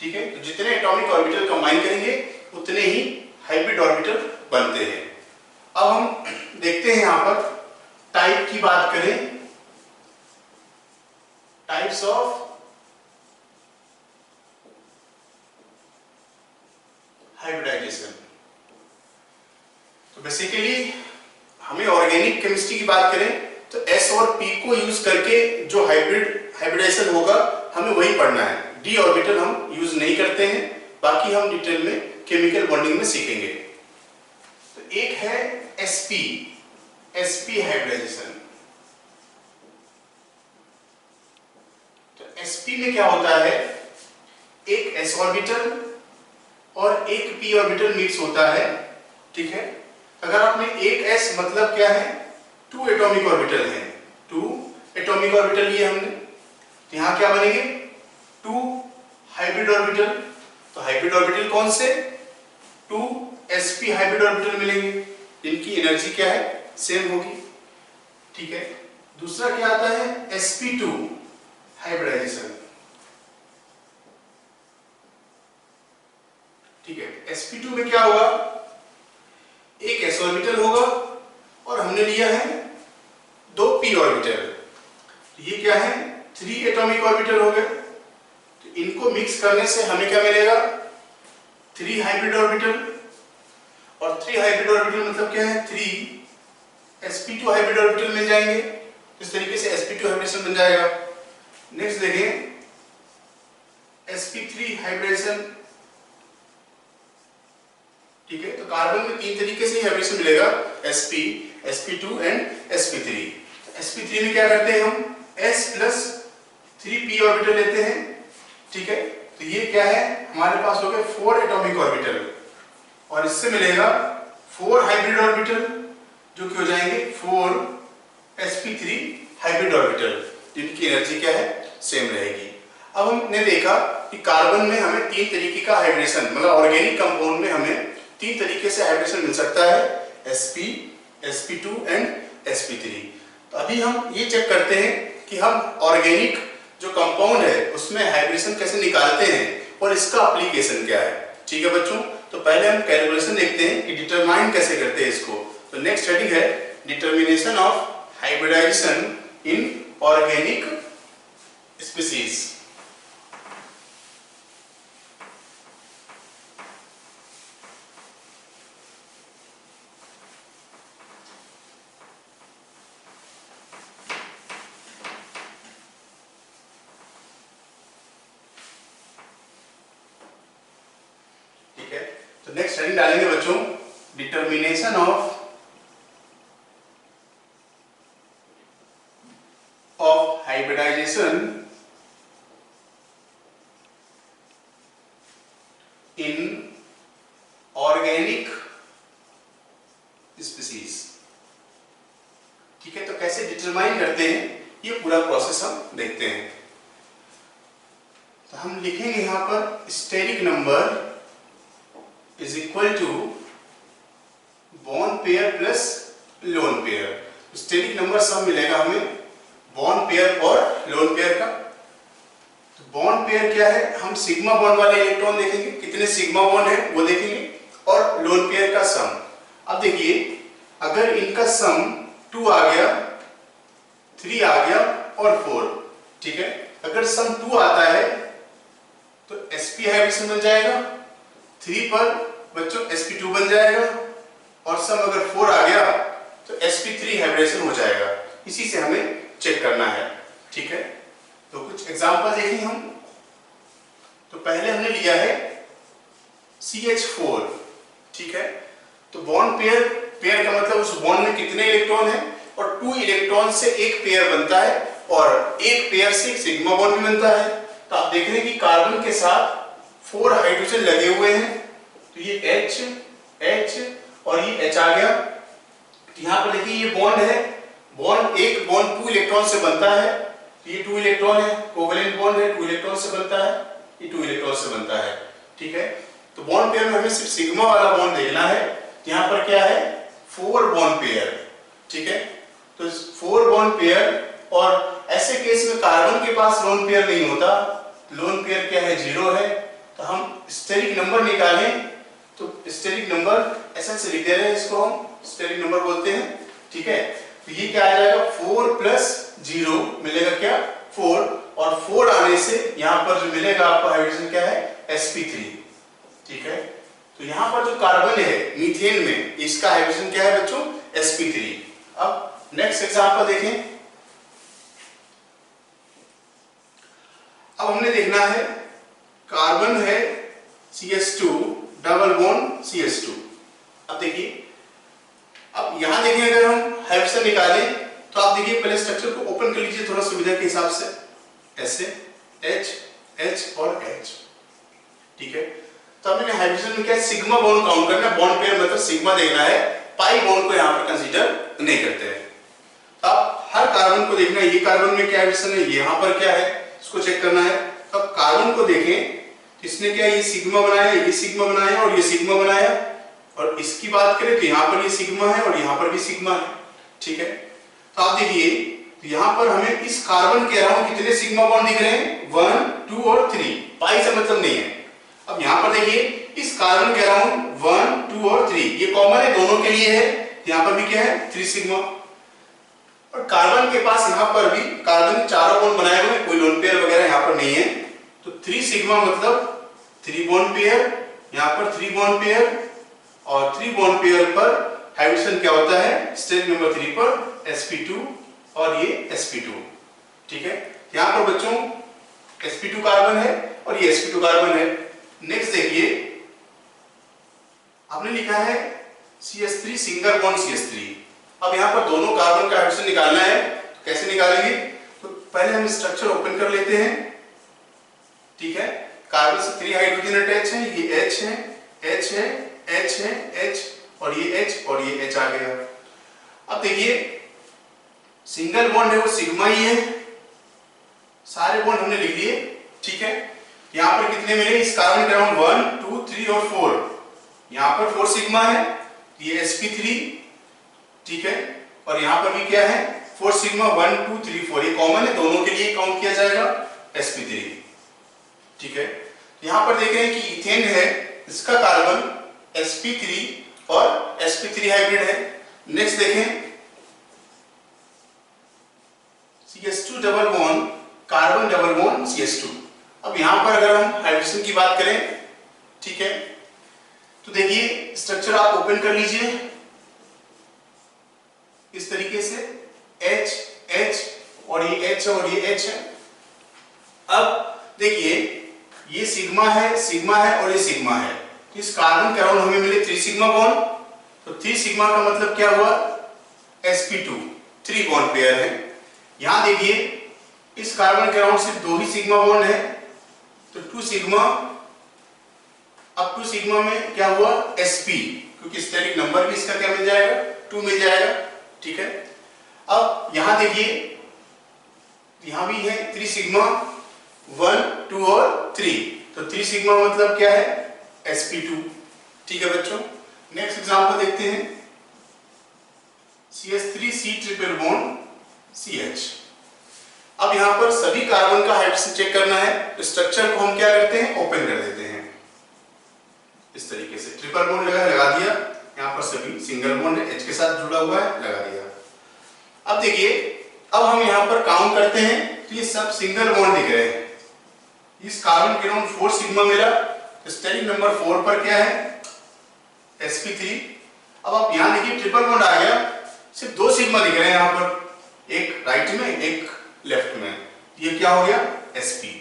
ठीक है, तो जितने एटॉमिक ऑर्बिटल कंबाइन करेंगे उतने ही हाइब्रिड ऑर्बिटल बनते हैं। अब हम देखते हैं यहां पर टाइप की बात करें, टाइप्स ऑफ हाइब्रिडाइजेशन। तो बेसिकली हमें ऑर्गेनिक केमिस्ट्री की बात करें तो S और P को यूज करके जो हाइब्रिडाइजेशन होगा हमें वही पढ़ना है। डी ऑर्बिटल हम यूज नहीं करते हैं, बाकी हम डिटेल में केमिकल बॉन्डिंग में सीखेंगे। तो एक है sp हाइब्रिडाइजेशन। तो sp में क्या होता है, एक s ऑर्बिटल और एक p ऑर्बिटल मिक्स होता है। ठीक है, अगर आपने एक s मतलब क्या है, 2 एटॉमिक ऑर्बिटल हैं, 2 एटॉमिक ऑर्बिटल लिए हमने, तो यहां क्या बनेंगे, 2 हाइब्रिड ऑर्बिटल। तो हाइब्रिड ऑर्बिटल कौन से, 2sp हाइब्रिड ऑर्बिटल मिलेंगे। इनकी एनर्जी क्या है, सेम होगी। ठीक है, दूसरा क्या आता है, sp2 हाइब्रिडाइजेशन। ठीक है, sp2 में क्या होगा, एक s ऑर्बिटल होगा और हमने लिया है 2 p ऑर्बिटल। तो ये क्या है, 3 एटॉमिक ऑर्बिटल हो गए। तो इनको मिक्स करने से हमें क्या मिलेगा, 3 हाइब्रिड ऑर्बिटल। और 3 हाइब्रिड ऑर्बिटल मतलब क्या है, 3 sp2 हाइब्रिड ऑर्बिटल मिल जाएंगे। इस तरीके से sp2 हाइब्रिडेशन बन जाएगा। नेक्स्ट देखें, sp3 हाइब्रिडेशन। ठीक है, तो कार्बन में 3 तरीके से हाइब्रिडेशन मिलेगा, sp, sp2 and sp3। sp3 में क्या करते हैं हम, s प्लस 3p ऑर्बिटल लेते हैं। ठीक है, तो ये क्या है, हमारे पास हो गए 4 एटॉमिक ऑर्बिटल और इससे मिलेगा 4 हाइब्रिड ऑर्बिटल जो कि हो जाएंगे 4 sp3 हाइब्रिड ऑर्बिटल, जिनकी एनर्जी क्या है, सेम रहेगी। अब हमने देखा कि कार्बन में हमें 3 तरीके का हाइब्रिडेशन, मतलब ऑर्गेनिक कंपाउंड में हमें 3 तरीके से हाइब्रिडेशन मिल सकता है, sp, sp2 एंड sp3। तो अभी हम ये चेक करते हैं कि हम ऑर्गेनिक जो कंपाउंड है उसमें हाइब्रिडेशन कैसे निकालते हैं और इसका एप्लीकेशन क्या है। ठीक है बच्चों, तो पहले हम कैलकुलेशन देखते हैं कि डिटरमाइन कैसे करते हैं इसको। तो नेक्स्ट हेडिंग है determination of hybridization in organic species. तो नेक्स्ट हेडिंग डालेंगे बच्चों, determination of hybridization in organic species. ठीक है, तो कैसे डिटरमाइन करते हैं ये पूरा प्रोसेस हम देखते हैं। तो हम लिखेंगे यहां पर steric number is equal to bond pair plus lone pair. Steric number सब मिलेगा हमें बॉन्ड पेयर और लोन पेयर का। तो बॉन्ड पेयर क्या है, हम सिग्मा बॉन्ड वाले इलेक्ट्रॉन देखेंगे, कितने सिग्मा बॉन्ड है वो देखेंगे, और लोन पेयर का सम। अब देखिए, अगर इनका सम 2 आ गया, 3 आ गया और 4, ठीक है, अगर सम 2 आता है तो sp हाइब्रिडेशन बन जाएगा, 3 पर बच्चों sp2 बन जाएगा, और सम अगर 4 आ गया तो sp3 हाइब्रिडेशन हो जाएगा। इसी से हमें चेक करना है। ठीक है, तो कुछ एग्जांपल देखें हम। तो पहले हमने लिया है CH4। ठीक है, तो बॉन्ड पेयर का मतलब उस बॉन्ड में कितने इलेक्ट्रॉन है, और 2 इलेक्ट्रॉन से एक पेयर बनता है और एक पेयर से एक सिग्मा बॉन्ड भी बनता है। तो आप देख रहे हैं कि कार्बन के साथ 4 हाइड्रोजन लगे हुए हैं, तो ये H, H और ये H आ गया। तो यहाँ पर देखिए ये बॉन्ड है, एक बॉन्ड 2 इलेक्ट्रॉन से बनता है, तो ये 2 इलेक्ट्रॉन है, कोवेलेंट बॉन्ड है, 2 इलेक्ट्रॉन से बनता है, ये 2 इलेक्ट्रॉन से बनता है। ठीक है, तो बॉन्ड पेयर में हमें सिर्फ सिग्मा वाला बॉन्ड देखना है। यहाँ पर क्या है, 4 बॉन्ड पेयर। ठीक है, तो 4 बॉन्ड पेयर, और ऐसे केस में कार्बन के पास लोन पेयर नहीं होता, लोन पेयर क्या है, 0 है। तो हम स्टेरिक नंबर निकालें, तो स्टेरिक नंबर ऐसा से लिख दे रहे हैं, इसको हम स्टेरिक नंबर बोलते हैं। ठीक है, तो ये क्या आ जाएगा, 4 प्लस 0 मिलेगा क्या, 4, और 4 आने से यहाँ पर जो मिलेगा आपको हाइड्रोजन क्या है, sp3। ठीक है, तो यहाँ पर जो कार्बन है मीथेन में, इसका हाइड्रोजन क्या है बच्चों, sp3। अब नेक्स्ट एग्जांपल देखें। अब हमने देखना है, कार्बन है CH2 डबल बॉन्ड CH2। अब देखिए, अब यहां देखें, अगर हम हाइड्रोजन निकालें तो आप देखिए पहले स्ट्रक्चर को ओपन कर लीजिए थोड़ा सुविधा के हिसाब से, ऐसे H, H और H। ठीक है, तो हमने हाइड्रोजन में क्या सिग्मा बॉन्ड काउंट करना है, बॉन्ड पेयर मतलब सिग्मा देखना है, पाई बॉन्ड को यहाँ पर कंसीडर नहीं करते हैं। तो आप हर कार्बन को देखना है, ये कार्बन में क्या हाइड्रोजन है, यहाँ पर क्या है, इसको चेक करना है। तो कार्बन को देखें, इसने क्या ये सिग्मा बनाया, ये सिग्मा बनाया और ये सिग्मा बनाया, और इसकी बात करें तो यहाँ पर ये सिग्मा है और यहाँ पर भी सिग्मा है, ठीक है। तो आप देखिए यहाँ पर हमें इस कार्बन के अराउंड कितने सिग्मा बॉन्ड दिख रहे हैं, 1 2 और 3, पाई से मतलब नहीं है। अब यहाँ पर देखिए इस कार्बन के अराउंड 1 2 और 3 ये कॉमन है, दोनों के लिए है, यहाँ पर भी क्या है 3 सिग्मा। और कार्बन के पास यहाँ पर भी कार्बन चारों बॉन्ड बनाए हुए हैं, कोई लोन पेयर वगैरह यहाँ पर नहीं है, तो 3 सिग्मा मतलब 3 बॉन्ड पेयर, यहाँ पर 3 बॉन्ड पेयर, और 3 बॉन्ड पेयर पर हाइड्रोजन क्या होता है स्टेप नंबर 3 पर sp2 और ये sp2, ठीक है। यहाँ पर बच्चों sp2 कार्बन है और ये sp2 कार्बन है। नेक्स्ट देखिए आपने लिखा है CH3 सिंगल बॉन्ड CH3। अब यहाँ पर दोनों कार्बन का हाइड्रोजन निकालना है, तो कैसे निकालेंगे, तो पहले हम स्ट्रक्चर ओपन कर लेते हैं, ठीक है। कार्बन से 3 हाइड्रोजन अटैच है, ये H है, H है, H है, H और ये H और ये H आ गया। अब देखिए सिंगल बॉन्ड है वो सिग्मा ही है, सारे बॉन्ड हमने लिख लिए, ठीक है। यहाँ पर कितने मिले इस कार्बन के अराउंड 1 2 3 और 4, यहाँ पर 4 सिग्मा है, ये sp3, ठीक है। और यहाँ पर भी क्या है 4 सिग्मा 1 2 3 4, ये कॉमन है, दोनों के लिए काउंट किया जाएगा sp3, ठीक है। यहाँ पर देख रहे हैं कि इथेन है, इसका कार्बन sp3 और sp3 हाइब्रिड है। नेक्स्ट देखें CH2 double bond carbon double bond CH2। अब यहाँ पर अगर हम हाइड्रोजन की बात करें, ठीक है, तो देखिए स्ट्रक्चर आप ओपन कर लीजिए इस तरीके से, H H और ये H और ये H है। अब देखिए ये सिग्मा है और ये सिग्मा है, तो इस कार्बन के अराउंड हमें मिले 3 सिग्मा बॉन्ड, तो 3 सिग्मा का मतलब क्या हुआ sp2, 3 बॉन्ड पेयर है। यहां देखिए इस कार्बन के अराउंड सिर्फ 2 ही सिग्मा बॉन्ड है, तो 2 सिग्मा, अब 2 सिग्मा में क्या हुआ sp, क्योंकि स्टेरिक नंबर भी इसका क्या मिल जाएगा 2 मिल जाएगा, ठीक है। अब यहां देखिए यहां भी है 3 सिग्मा 1 2 और 3, तो 3 सिग्मा मतलब क्या है sp2, ठीक है बच्चों। नेक्स्ट एग्जांपल देखते हैं CH3C ट्रिपल बॉन्ड CH। अब यहां पर सभी कार्बन का हाइड्रोजन चेक करना है, तो स्ट्रक्चर को हम क्या करते हैं ओपन कर देते हैं इस तरीके से, ट्रिपल बॉन्ड लगा दिया, यहां पर सभी सिंगल बॉन्ड है, H के साथ जुड़ा हुआ है, लगा दिया। अब देखिए अब हम यहां पर काउंट करते हैं, तो ये सब सिंगल बॉन्ड दिख रहे हैं, इस कार्बन के अराउंड 4 सिग्मा मिला, तो स्टेरिक नंबर 4 पर क्या है sp3। अब आप यहां देखिए ट्रिपल बॉन्ड आ गया, सिर्फ 2 सिग्मा दिख रहे हैं यहाँ पर, एक राइट में एक लेफ्ट में, ये क्या हो गया sp।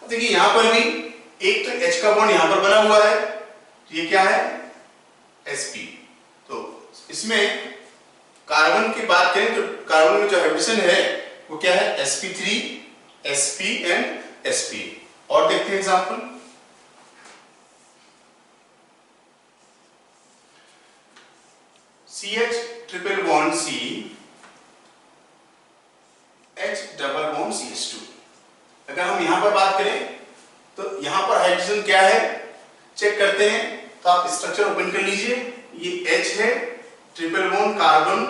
अब देखिए यहाँ पर भी एक तो H का बॉन्ड यहाँ पर बना हुआ है, तो ये क्या है sp। तो इसमें कार्बन की बात करें तो कार्बन में जो हाइड्रोजन है वो क्या है sp3 sp एंड sp। और देखते हैं example, CH triple bond C H double bond CH2। अगर हम यहां पर बात करें तो यहां पर हाइड्रोजन क्या है चेक करते हैं, तो आप स्ट्रक्चर ओपन कर लीजिए, ये H है ट्रिपल बॉन्ड कार्बन,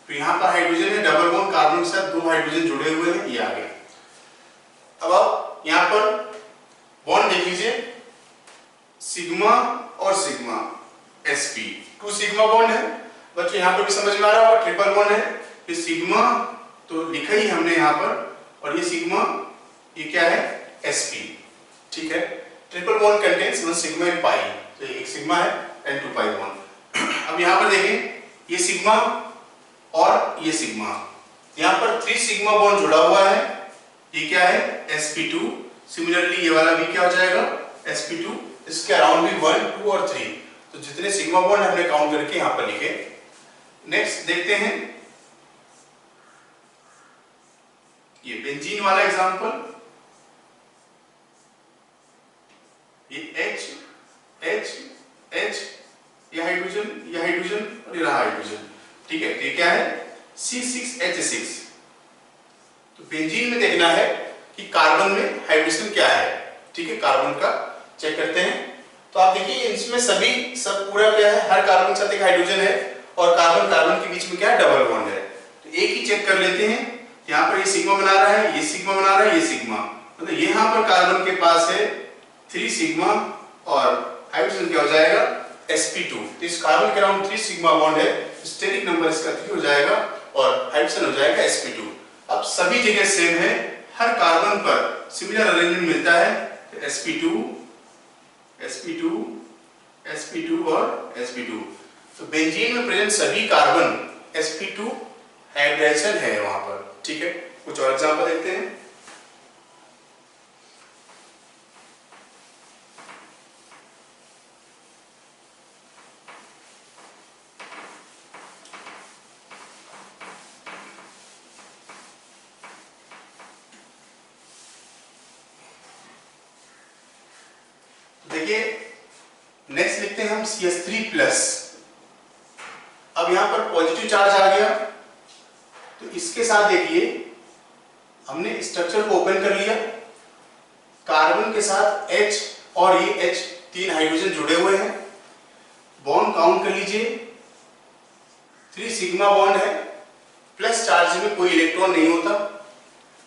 तो यहां पर हाइड्रोजन है डबल बॉन्ड कार्बन के साथ 2 हाइड्रोजन जुड़े हुए हैं, ये आ गया। अब आप यहां पर बॉन्ड देख लीजिए, सिग्मा और सिग्मा sp, 2 सिग्मा बॉन्ड है बच्चों, यहां पर भी समझ में आ रहा होगा ट्रिपल बॉन्ड है, ये सिग्मा तो लिखा ही हमने यहां पर, और ये सिग्मा ये क्या है sp, ठीक है। Triple bond contains 1 sigma and pi, तो एक सिग्मा है एंड 2 पाई बॉन्ड। अब यहां पर देखें ये सिग्मा और ये सिग्मा, यहां पर 3 सिग्मा बॉन्ड जुड़ा हुआ है, ये क्या है sp2। सिमिलरली ये वाला भी क्या हो जाएगा sp2, इसके अराउंड भी 1 2 और 3, तो जितने सिग्मा बॉन्ड हमने काउंट करके यहां पर लिखे। नेक्स्ट देखते हैं ये बेंजीन वाला एग्जांपल, ये H H H, ये हाइड्रोजन और ये रहा हाइड्रोजन, ठीक है। तो ये क्या है C6H6। तो बेंजीन में देखना है कि कार्बन में हाइड्रोजन क्या है, ठीक है, कार्बन का चेक करते हैं। तो आप देखिए इसमें सब पूरा क्या है, हर कार्बन के साथ एक हाइड्रोजन है और कार्बन कार्बन के बीच में क्या है, डबल बॉन्ड है। तो एक ही चेक कर लेते हैं, यहाँ पर ये सिग्मा बना रहा है, ये सिग्मा बना रहा है, ये सिग्मा, मतलब यहाँ पर कार्बन के पास है 3 सिग्मा और हाइड्रोजन क्या हो जाएगा sp2। तो इस कार्बन के अराउंड 3 सिग्मा बॉन्ड है, स्टेरिक नंबर इसका 3 हो जाएगा और हाइड्रोजन हो जाएगा sp2। अब सभी जगह सेम है, हर कार्बन पर सिमिलर अरेंजमेंट मिलता है, तो sp2 sp2 sp2 और sp2। तो बेंजीन में प्रेजेंट सभी कार्बन sp2 हाइब्रिडाइजेशन है वहां पर, ठीक है। कुछ और एग्जांपल देखते हैं। देखिए नेक्स्ट लिखते हैं हम CH3+। अब यहां पर पॉजिटिव चार्ज आ गया, तो इसके साथ देखिए हमने स्ट्रक्चर को ओपन कर लिया, कार्बन के साथ H और ये H 3 हाइड्रोजन जुड़े हुए हैं। बॉन्ड काउंट कर लीजिए, 3 सिग्मा बॉन्ड है, प्लस चार्ज में कोई इलेक्ट्रॉन नहीं होता,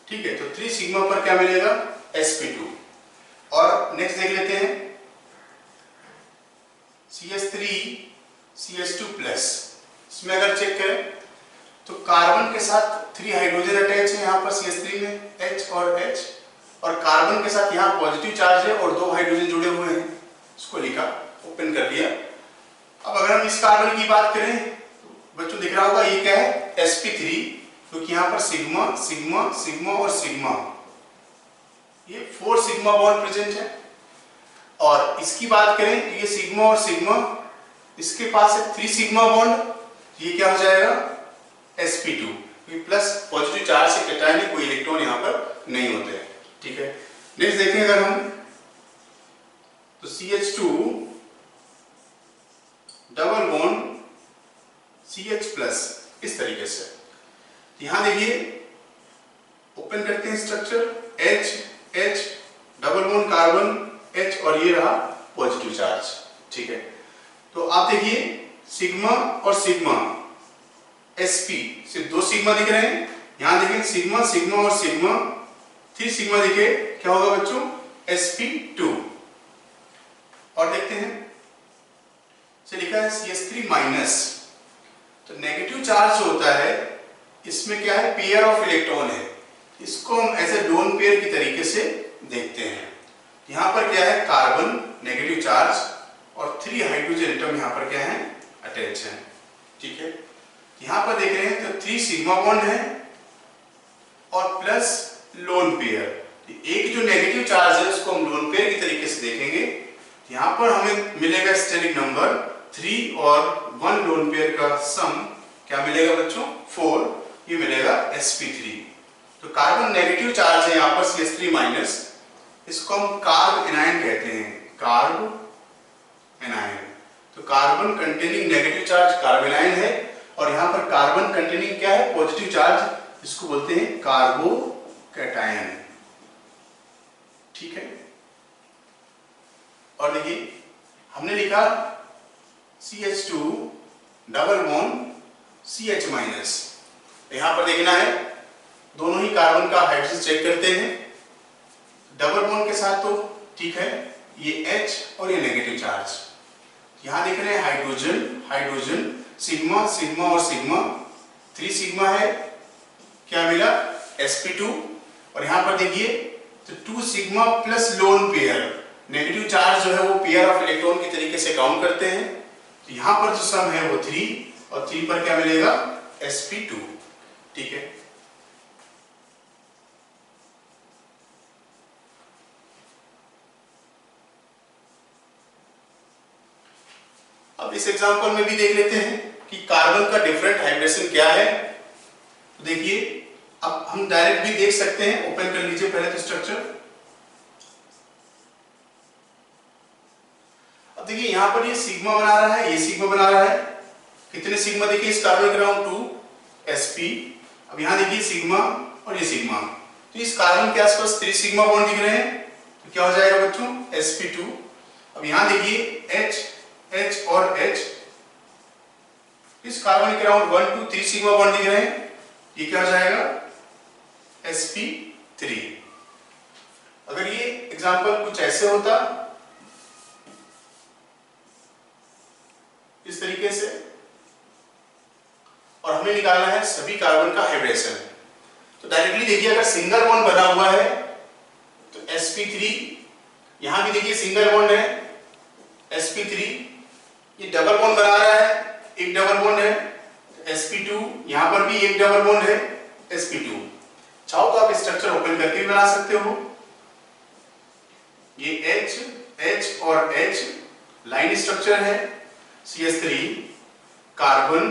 ठीक है। तो 3 सिग्मा पर क्या मिलेगा sp2। और नेक्स्ट देख लेते हैं CH3 CH2+। इसमें अगर चेक करें तो कार्बन के साथ 3 हाइड्रोजन अटैच है यहाँ पर CH3 में, H और H, और कार्बन के साथ यहाँ पॉजिटिव चार्ज है और 2 हाइड्रोजन जुड़े हुए हैं, इसको लिखा, ओपन कर दिया। अब अगर हम इस कार्बन की बात करें तो बच्चों दिख रहा होगा ये क्या है sp3, क्योंकि यहाँ पर सिग्मा सिग्मा सिग्मा और सिग्मा, ये 4 सिग्मा बॉन्ड प्रेजेंट है। और इसकी बात करें तो ये सिग्मा और सिग्मा, इसके पास है 3 सिग्मा बॉन्ड, ये क्या हो जाएगा sp2, क्योंकि प्लस पॉजिटिव चार्ज से कैटायन है, कोई इलेक्ट्रॉन यहाँ पर नहीं होते हैं, ठीक है। नेक्स्ट देखें अगर हम तो CH2 डबल बॉन्ड CH+, इस तरीके से। यहां देखिए ओपन करते हैं structure, H H double bond carbon H और ये रहा पॉजिटिव चार्ज, ठीक है। तो आप देखिए सिग्मा और सिग्मा sp से 2 सिग्मा दिख रहे हैं, यहां देखिए सिग्मा सिग्मा और सिग्मा 3 सिग्मा दिखे, क्या होगा बच्चों sp2। और देखते हैं से लिखा है CH3-। तो नेगेटिव चार्ज जो होता है इसमें क्या है पेयर ऑफ इलेक्ट्रॉन है, इसको हम एज ए लोन पेयर की तरीके से देखते हैं। यहाँ पर क्या है कार्बन नेगेटिव चार्ज और 3 हाइड्रोजन एटम यहाँ पर क्या है अटैच है, ठीक है। यहाँ पर देख रहे हैं तो 3 सिग्मा बॉन्ड है और प्लस लोन पेयर। एक जो नेगेटिव चार्ज है उसको हम लोन पेयर की तरीके से देखेंगे, यहाँ पर हमें मिलेगा स्टेरिक नंबर 3 और 1 लोन पेयर का सम क्या मिलेगा बच्चों 4, ये मिलेगा sp3। तो कार्बन नेगेटिव चार्ज है यहाँ पर CH3-, इसको हम कार्ब एनायन कहते हैं, कार्ब एनायन। तो carbon containing negative charge carb anion है, और यहाँ पर कार्बन कंटेनिंग क्या है पॉजिटिव चार्ज, इसको बोलते हैं कार्बो कैटायन, ठीक है। और देखिए हमने लिखा CH2 डबल बॉन्ड CH-। यहां पर देखना है दोनों ही कार्बन का हाइड्रोजन चेक करते हैं, डबल बॉन्ड के साथ तो ठीक है, ये H और ये नेगेटिव चार्ज। यहां देख रहे हैं हाइड्रोजन हाइड्रोजन सिग्मा सिग्मा और सिग्मा, 3 सिग्मा है, क्या मिला sp2। और यहां पर देखिए तो 2 sigma plus lone pair, negative charge जो है वो पेयर ऑफ इलेक्ट्रॉन की तरीके से काउंट करते हैं। तो यहां पर जो सम है वो 3, और 3 पर क्या मिलेगा sp2, ठीक है। अब इस एग्जांपल में भी देख लेते हैं कि कार्बन का डिफरेंट हाइब्रिडेशन क्या है। तो देखिए अब हम डायरेक्ट भी देख सकते हैं, ओपन कर लीजिए पहले तो स्ट्रक्चर। अब देखिए यहां पर ये सिग्मा बना रहा है, ये सिग्मा बना रहा है, कितने सिग्मा देखिए इस कार्बन के अराउंड 2 sp। अब यहां देखिए सिग्मा और ये सिग्मा, तो इस कार्बन के आसपास 3 सिग्मा बॉन्ड दिख रहे हैं, तो क्या हो जाएगा बच्चों sp2। अब यहां देखिए H, H और H इस कार्बन के अराउंड 1 2 3 सिग्मा बॉन्ड दिख रहे हैं, ये क्या हो जाएगा sp3। अगर ये एग्जांपल कुछ ऐसे होता इस तरीके से, और हमें निकालना है सभी कार्बन का हाइब्रिडेशन, तो डायरेक्टली देखिए अगर सिंगल बॉन्ड बना हुआ है तो sp3, यहां भी देखिए सिंगल बॉन्ड है sp3, ये डबल बॉन्ड बना रहा है, एक डबल बॉन्ड है sp2, यहां पर भी एक डबल बॉन्ड है sp2। चाहो तो आप स्ट्रक्चर ओपन करके भी बना सकते हो। ये H, H और H लाइन स्ट्रक्चर है, CH3 कार्बन,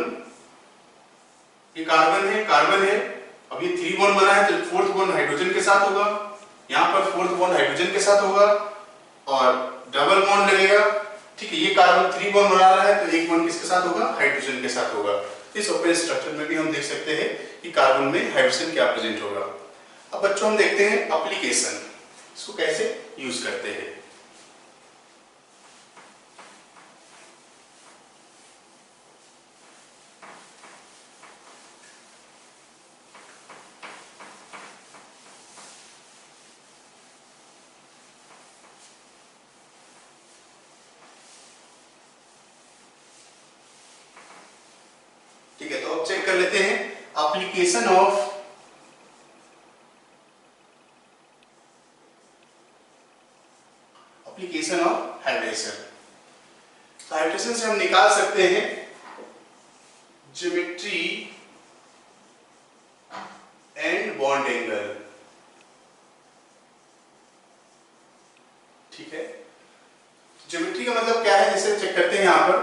ये कार्बन है, कार्बन है। अब ये 3 बॉन्ड बना है तो फोर्थ बॉन्ड हाइड्रोजन के साथ होगा, यहां पर फोर्थ बॉन्ड हाइड्रोजन के साथ होगा और डबल बॉन्ड लगेगा। ठीक है, ये कार्बन 3 बॉन्ड बना रहा है तो एक बॉन्ड किसके साथ होगा, हाइड्रोजन के साथ होगा। इस ओपन स्ट्रक्चर में भी हम देख सकते हैं कि कार्बन में हाइड्रोजन क्या प्रेजेंट होगा। अब बच्चों हम देखते हैं एप्लीकेशन, इसको कैसे यूज करते हैं। ठीक है, तो अब चेक कर लेते हैं एप्लीकेशन ऑफ हाइड्रेशन। तो हाइड्रेशन से हम निकाल सकते हैं ज्योमेट्री एंड बॉन्ड एंगल। ठीक है, ज्योमेट्री का मतलब क्या है, जैसे चेक करते हैं यहां पर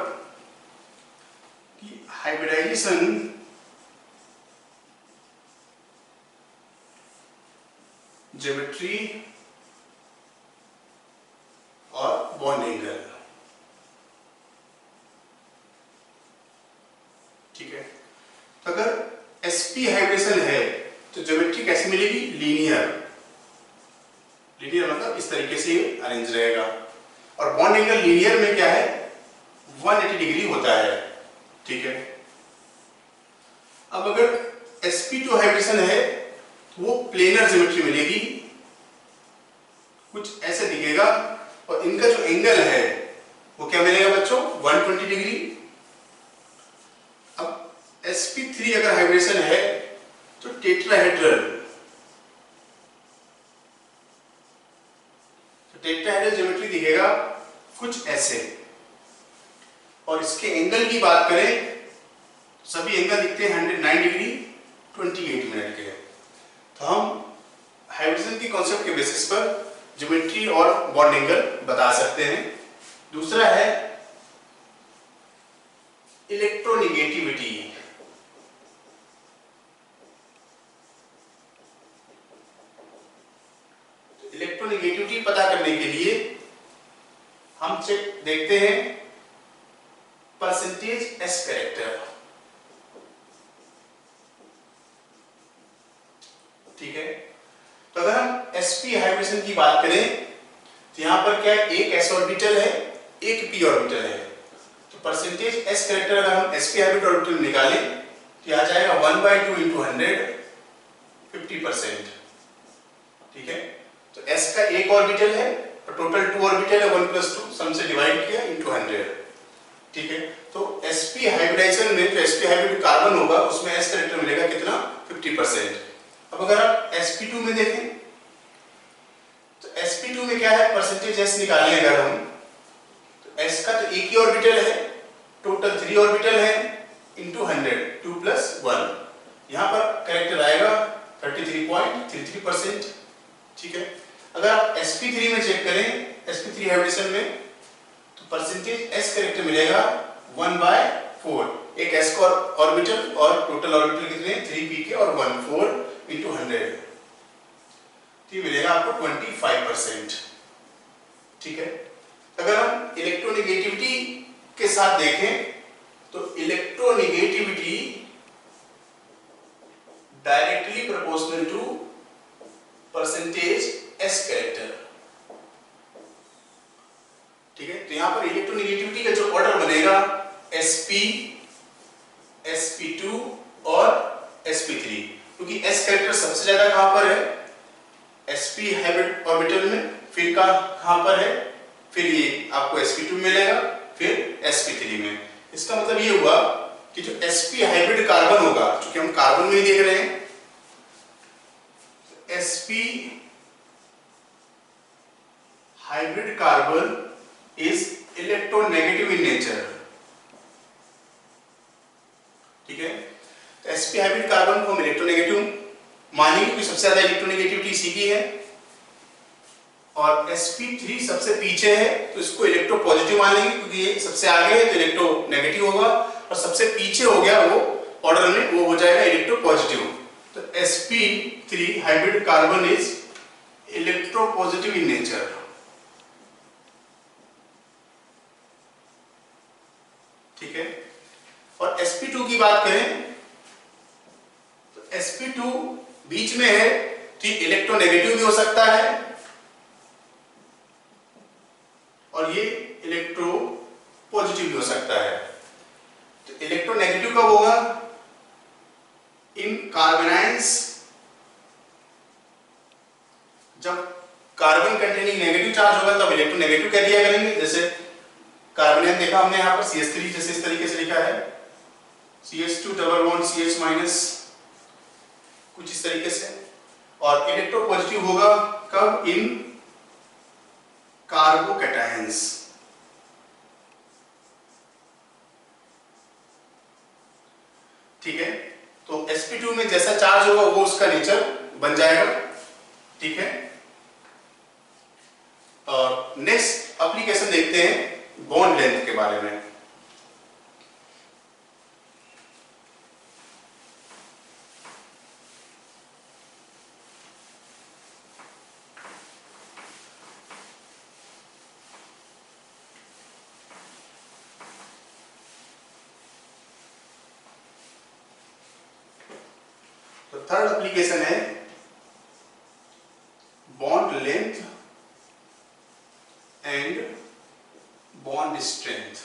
कि हाइब्रिडाइजेशन ज्योमेट्री और बॉन्ड एंगल। ठीक है, तो अगर sp हाइब्रिडेशन है तो ज्योमेट्री कैसी मिलेगी, लीनियर। लीनियर मतलब इस तरीके से अरेंज रहेगा, और बॉन्ड एंगल लीनियर में क्या है 180 डिग्री होता है। ठीक है, अब अगर sp2 हाइब्रिडेशन है तो वो प्लेनर ज्योमेट्री मिलेगी, कुछ ऐसे दिखेगा, और इनका जो एंगल है वो क्या मिलेगा बच्चों 120 डिग्री। अब sp3 अगर हाइब्रिडेशन है तो टेट्राहेड्रल, तो टेट्राहेड्रल ज्योमेट्री दिखेगा कुछ ऐसे, और इसके एंगल की बात करें सभी एंगल दिखते हैं 109 डिग्री 28 मिनट के। तो हम हाइब्रिडेशन की कॉन्सेप्ट के बेसिस पर ज्योमेट्री और बॉन्ड एंगल बता सकते हैं। दूसरा है इलेक्ट्रोनिगेटिविटी। इलेक्ट्रोनिगेटिविटी पता करने के लिए हम चेक देखते हैं परसेंटेज एस कैरेक्टर। ठीक है, तो अगर हम sp हाइब्रिडेशन की बात करें तो यहां पर क्या है, एक s ऑर्बिटल है, एक p ऑर्बिटल है, तो परसेंटेज s कैरेक्टर अगर हम sp हाइब्रिड ऑर्बिटल निकालें तो यहां जाएगा 1/2 × 100 50%। ठीक है, तो s का एक ऑर्बिटल है और टोटल 2 ऑर्बिटल है, 1 + 2 सम से डिवाइड किया × 100। ठीक है, तो sp हाइब्रिडेशन में जो sp हाइब्रिड कार्बन होगा उसमें s कैरेक्टर मिलेगा कितना 50%। अब अगर आप sp2 में देखें तो sp2 में क्या है, परसेंटेज s निकालें अगर हम तो s का तो एक ही ऑर्बिटल है, टोटल 3 ऑर्बिटल है into 100 2 + 1, यहां पर कैरेक्टर आएगा 33.33%। ठीक है, अगर आप sp3 में चेक करें sp3 हाइब्रिडेशन में तो परसेंटेज s कैरेक्टर मिलेगा 1/4, एक s का ऑर्बिटल और टोटल ऑर्बिटल कितने 3p के और 1 4 × 100, तो ये मिलेगा आपको 25%। ठीक है, अगर हम इलेक्ट्रोनिगेटिविटी के साथ देखें तो electronegativity directly proportional to percentage S character. ठीक है, यहाँ पर इलेक्ट्रोनेगेटिविटी का जो ऑर्डर बनेगा sp, sp2 और sp3, क्योंकि s कैरेक्टर सबसे ज्यादा कहां पर है, sp हाइब्रिड ऑर्बिटल में, फिर कहां पर है, फिर ये आपको sp2 मिलेगा, फिर sp3 में। इसका मतलब ये हुआ कि जो sp हाइब्रिड कार्बन होगा, क्योंकि हम कार्बन में ही देख रहे हैं, sp hybrid carbon is electronegative in nature. ठीक है, तो sp हाइब्रिड कार्बन को हम इलेक्ट्रोनेगेटिव मानेंगे क्योंकि सबसे ज्यादा इलेक्ट्रोनेगेटिविटी इसी की है, और sp3 सबसे पीछे है तो इसको इलेक्ट्रोपॉजिटिव मानेंगे क्योंकि ये सबसे आगे है तो इलेक्ट्रोनेगेटिव होगा, और सबसे पीछे हो गया वो ऑर्डर में, वो हो जाएगा इलेक्ट्रोपॉजिटिव। तो sp3 hybrid carbon is electropositive in nature. ठीक है, और sp2 की बात करें तो sp2 बीच में है, ठीक, इलेक्ट्रोनेगेटिव भी हो सकता है और ये इलेक्ट्रो पॉजिटिव भी हो सकता है। तो इलेक्ट्रोनेगेटिव कब होगा, इन कार्बेनाइंस, जब कार्बन कंटेनिंग नेगेटिव चार्ज होगा तब इलेक्ट्रोनेगेटिव कह दिया करेंगे। जैसे कार्बोनेट देखा हमने यहाँ पर CH3 जैसे इस तरीके से लिखा है, CH2 double bond CH minus, कुछ इस तरीके से। और इलेक्ट्रोपॉजिटिव होगा कब, इन कार्बोकैटायंस। ठीक है, तो sp2 में जैसा चार्ज होगा वो उसका नेचर बन जाएगा। ठीक है, और नेक्स्ट एप्लीकेशन देखते हैं बॉन्ड लेंथ के बारे में। तो थर्ड एप्लीकेशन है bond length and bond strength.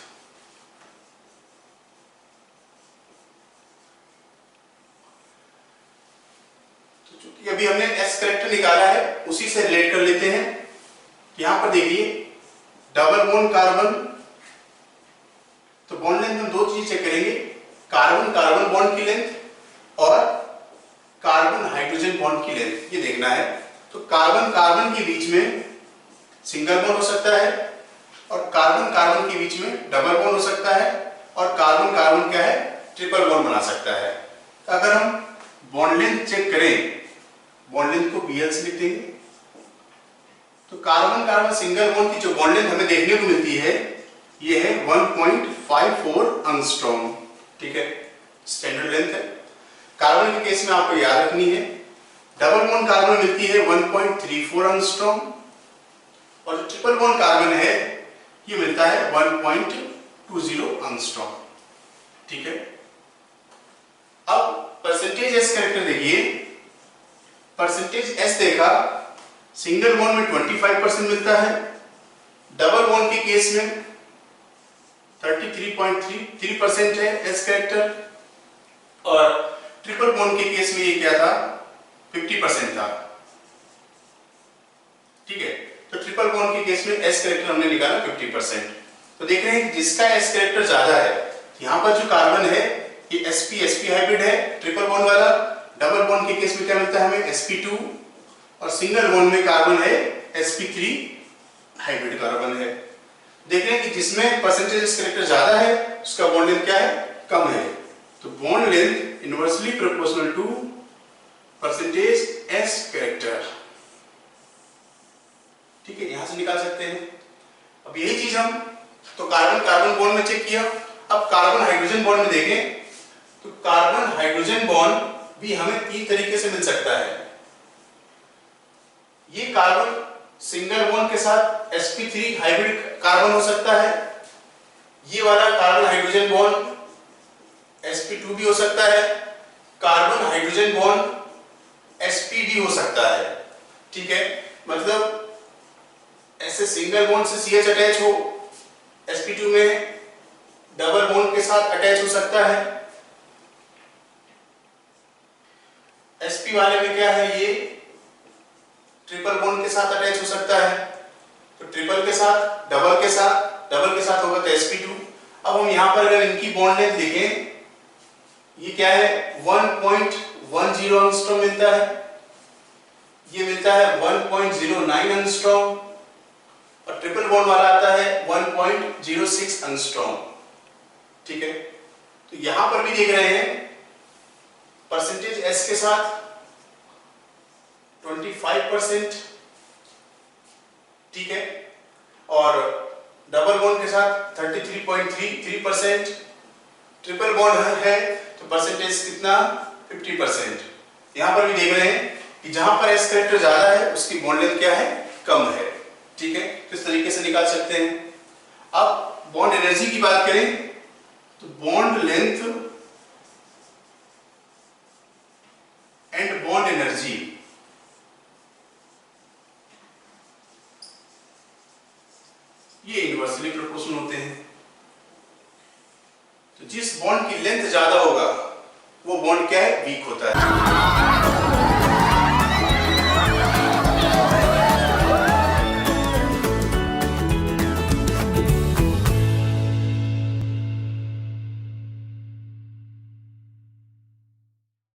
तो चूंकि अभी हमने S कैरेक्टर निकाला है उसी से रिलेट कर लेते हैं। यहां पर देखिए डबल बॉन्ड कार्बन, तो बॉन्ड लेंथ हम दो चीज चेक करेंगे, कार्बन कार्बन बॉन्ड की लेंथ और कार्बन हाइड्रोजन बॉन्ड की लेंथ, ये देखना है। तो कार्बन कार्बन के बीच में सिंगल बॉन्ड हो सकता है और कार्बन कार्बन के बीच में डबल बॉन्ड हो सकता है, और कार्बन कार्बन क्या है, ट्रिपल बॉन्ड बना सकता है। तो अगर हम बॉन्ड लेंथ चेक करें, बॉन्ड लेंथ को Bl से लिख देंगे, तो कार्बन कार्बन सिंगल बॉन्ड की जो बॉन्ड लेंथ हमें देखने को मिलती है ये है 1.54 एंगस्ट्रॉम। ठीक है, स्टैंडर्ड लेंथ है। कार्बन के केस में आपको याद रखनी है, डबल बॉन्ड कार्बन मिलती है 1.34 एंगस्ट्रॉम, और जो ट्रिपल बॉन्ड कार्बन है ये मिलता है 1.20 एंगस्ट्रॉम। ठीक है, अब परसेंटेज एस कैरेक्टर देखिए, परसेंटेज एस देखा, सिंगल बॉन्ड में 25% मिलता है, डबल बॉन्ड के केस में 33.33% है एस कैरेक्टर, और ट्रिपल बॉन्ड के केस में ये क्या था, 50% था। ठीक है, तो ट्रिपल बॉन्ड के केस में एस कैरेक्टर हमने निकाला 50%। तो देख रहे हैं जिसका एस कैरेक्टर ज्यादा है, यहाँ पर जो कार्बन है ये sp sp हाइब्रिड है, ट्रिपल बॉन्ड वाला। डबल बॉन्ड के केस में क्या मिलता है हमें, sp2, और सिंगल बॉन्ड में कार्बन है sp3 हाइब्रिड कार्बन है। देख रहे हैं कि जिसमें परसेंटेज कैरेक्टर ज्यादा है उसका बॉन्ड लेंथ क्या है, कम है। तो bond length inversely proportional to percentage S character. ठीक है, यहां से निकाल सकते हैं। अब यही चीज हम तो कार्बन कार्बन बॉन्ड में चेक किया, अब कार्बन हाइड्रोजन बॉन्ड में देखें तो कार्बन हाइड्रोजन बॉन्ड भी हमें तीन तरीके से मिल सकता है। ये कार्बन सिंगल बॉन्ड के साथ sp3 हाइब्रिड कार्बन हो सकता है, ये वाला कार्बन हाइड्रोजन बॉन्ड sp2 भी हो सकता है, कार्बन हाइड्रोजन बॉन्ड sp भी हो सकता है। ठीक है, मतलब ऐसे सिंगल बॉन्ड से CH अटैच हो sp2 में डबल बॉन्ड के साथ अटैच हो सकता है। sp वाले में क्या है, ये ट्रिपल बॉन्ड के साथ अटैच हो सकता है। तो ट्रिपल के साथ, डबल के साथ होगा तो sp2। अब हम यहां पर अगर इनकी बॉन्ड लेंथ देखें, ये क्या है 1.10 एंगस्ट्रॉम मिलता है, ये मिलता है 1.09 एंगस्ट्रॉम, और ट्रिपल बॉन्ड वाला आता है 1.06 एंगस्ट्रॉम। ठीक है, तो यहां पर भी देख रहे हैं परसेंटेज s के साथ 25%, ठीक है, और डबल बॉन्ड के साथ 33.33%, ट्रिपल बॉन्ड है तो परसेंटेज कितना 50%। यहां पर भी देख रहे हैं कि जहां पर s कैरेक्टर ज्यादा है उसकी बॉन्ड लेंथ क्या है, कम है। ठीक है, किस तरीके से निकाल सकते हैं। अब बॉन्ड एनर्जी की बात करें तो bond length and bond energy ये इनवर्सली प्रोपोर्शनल होते हैं। तो जिस बॉन्ड की लेंथ ज्यादा होगा वो बॉन्ड क्या है, वीक होता है।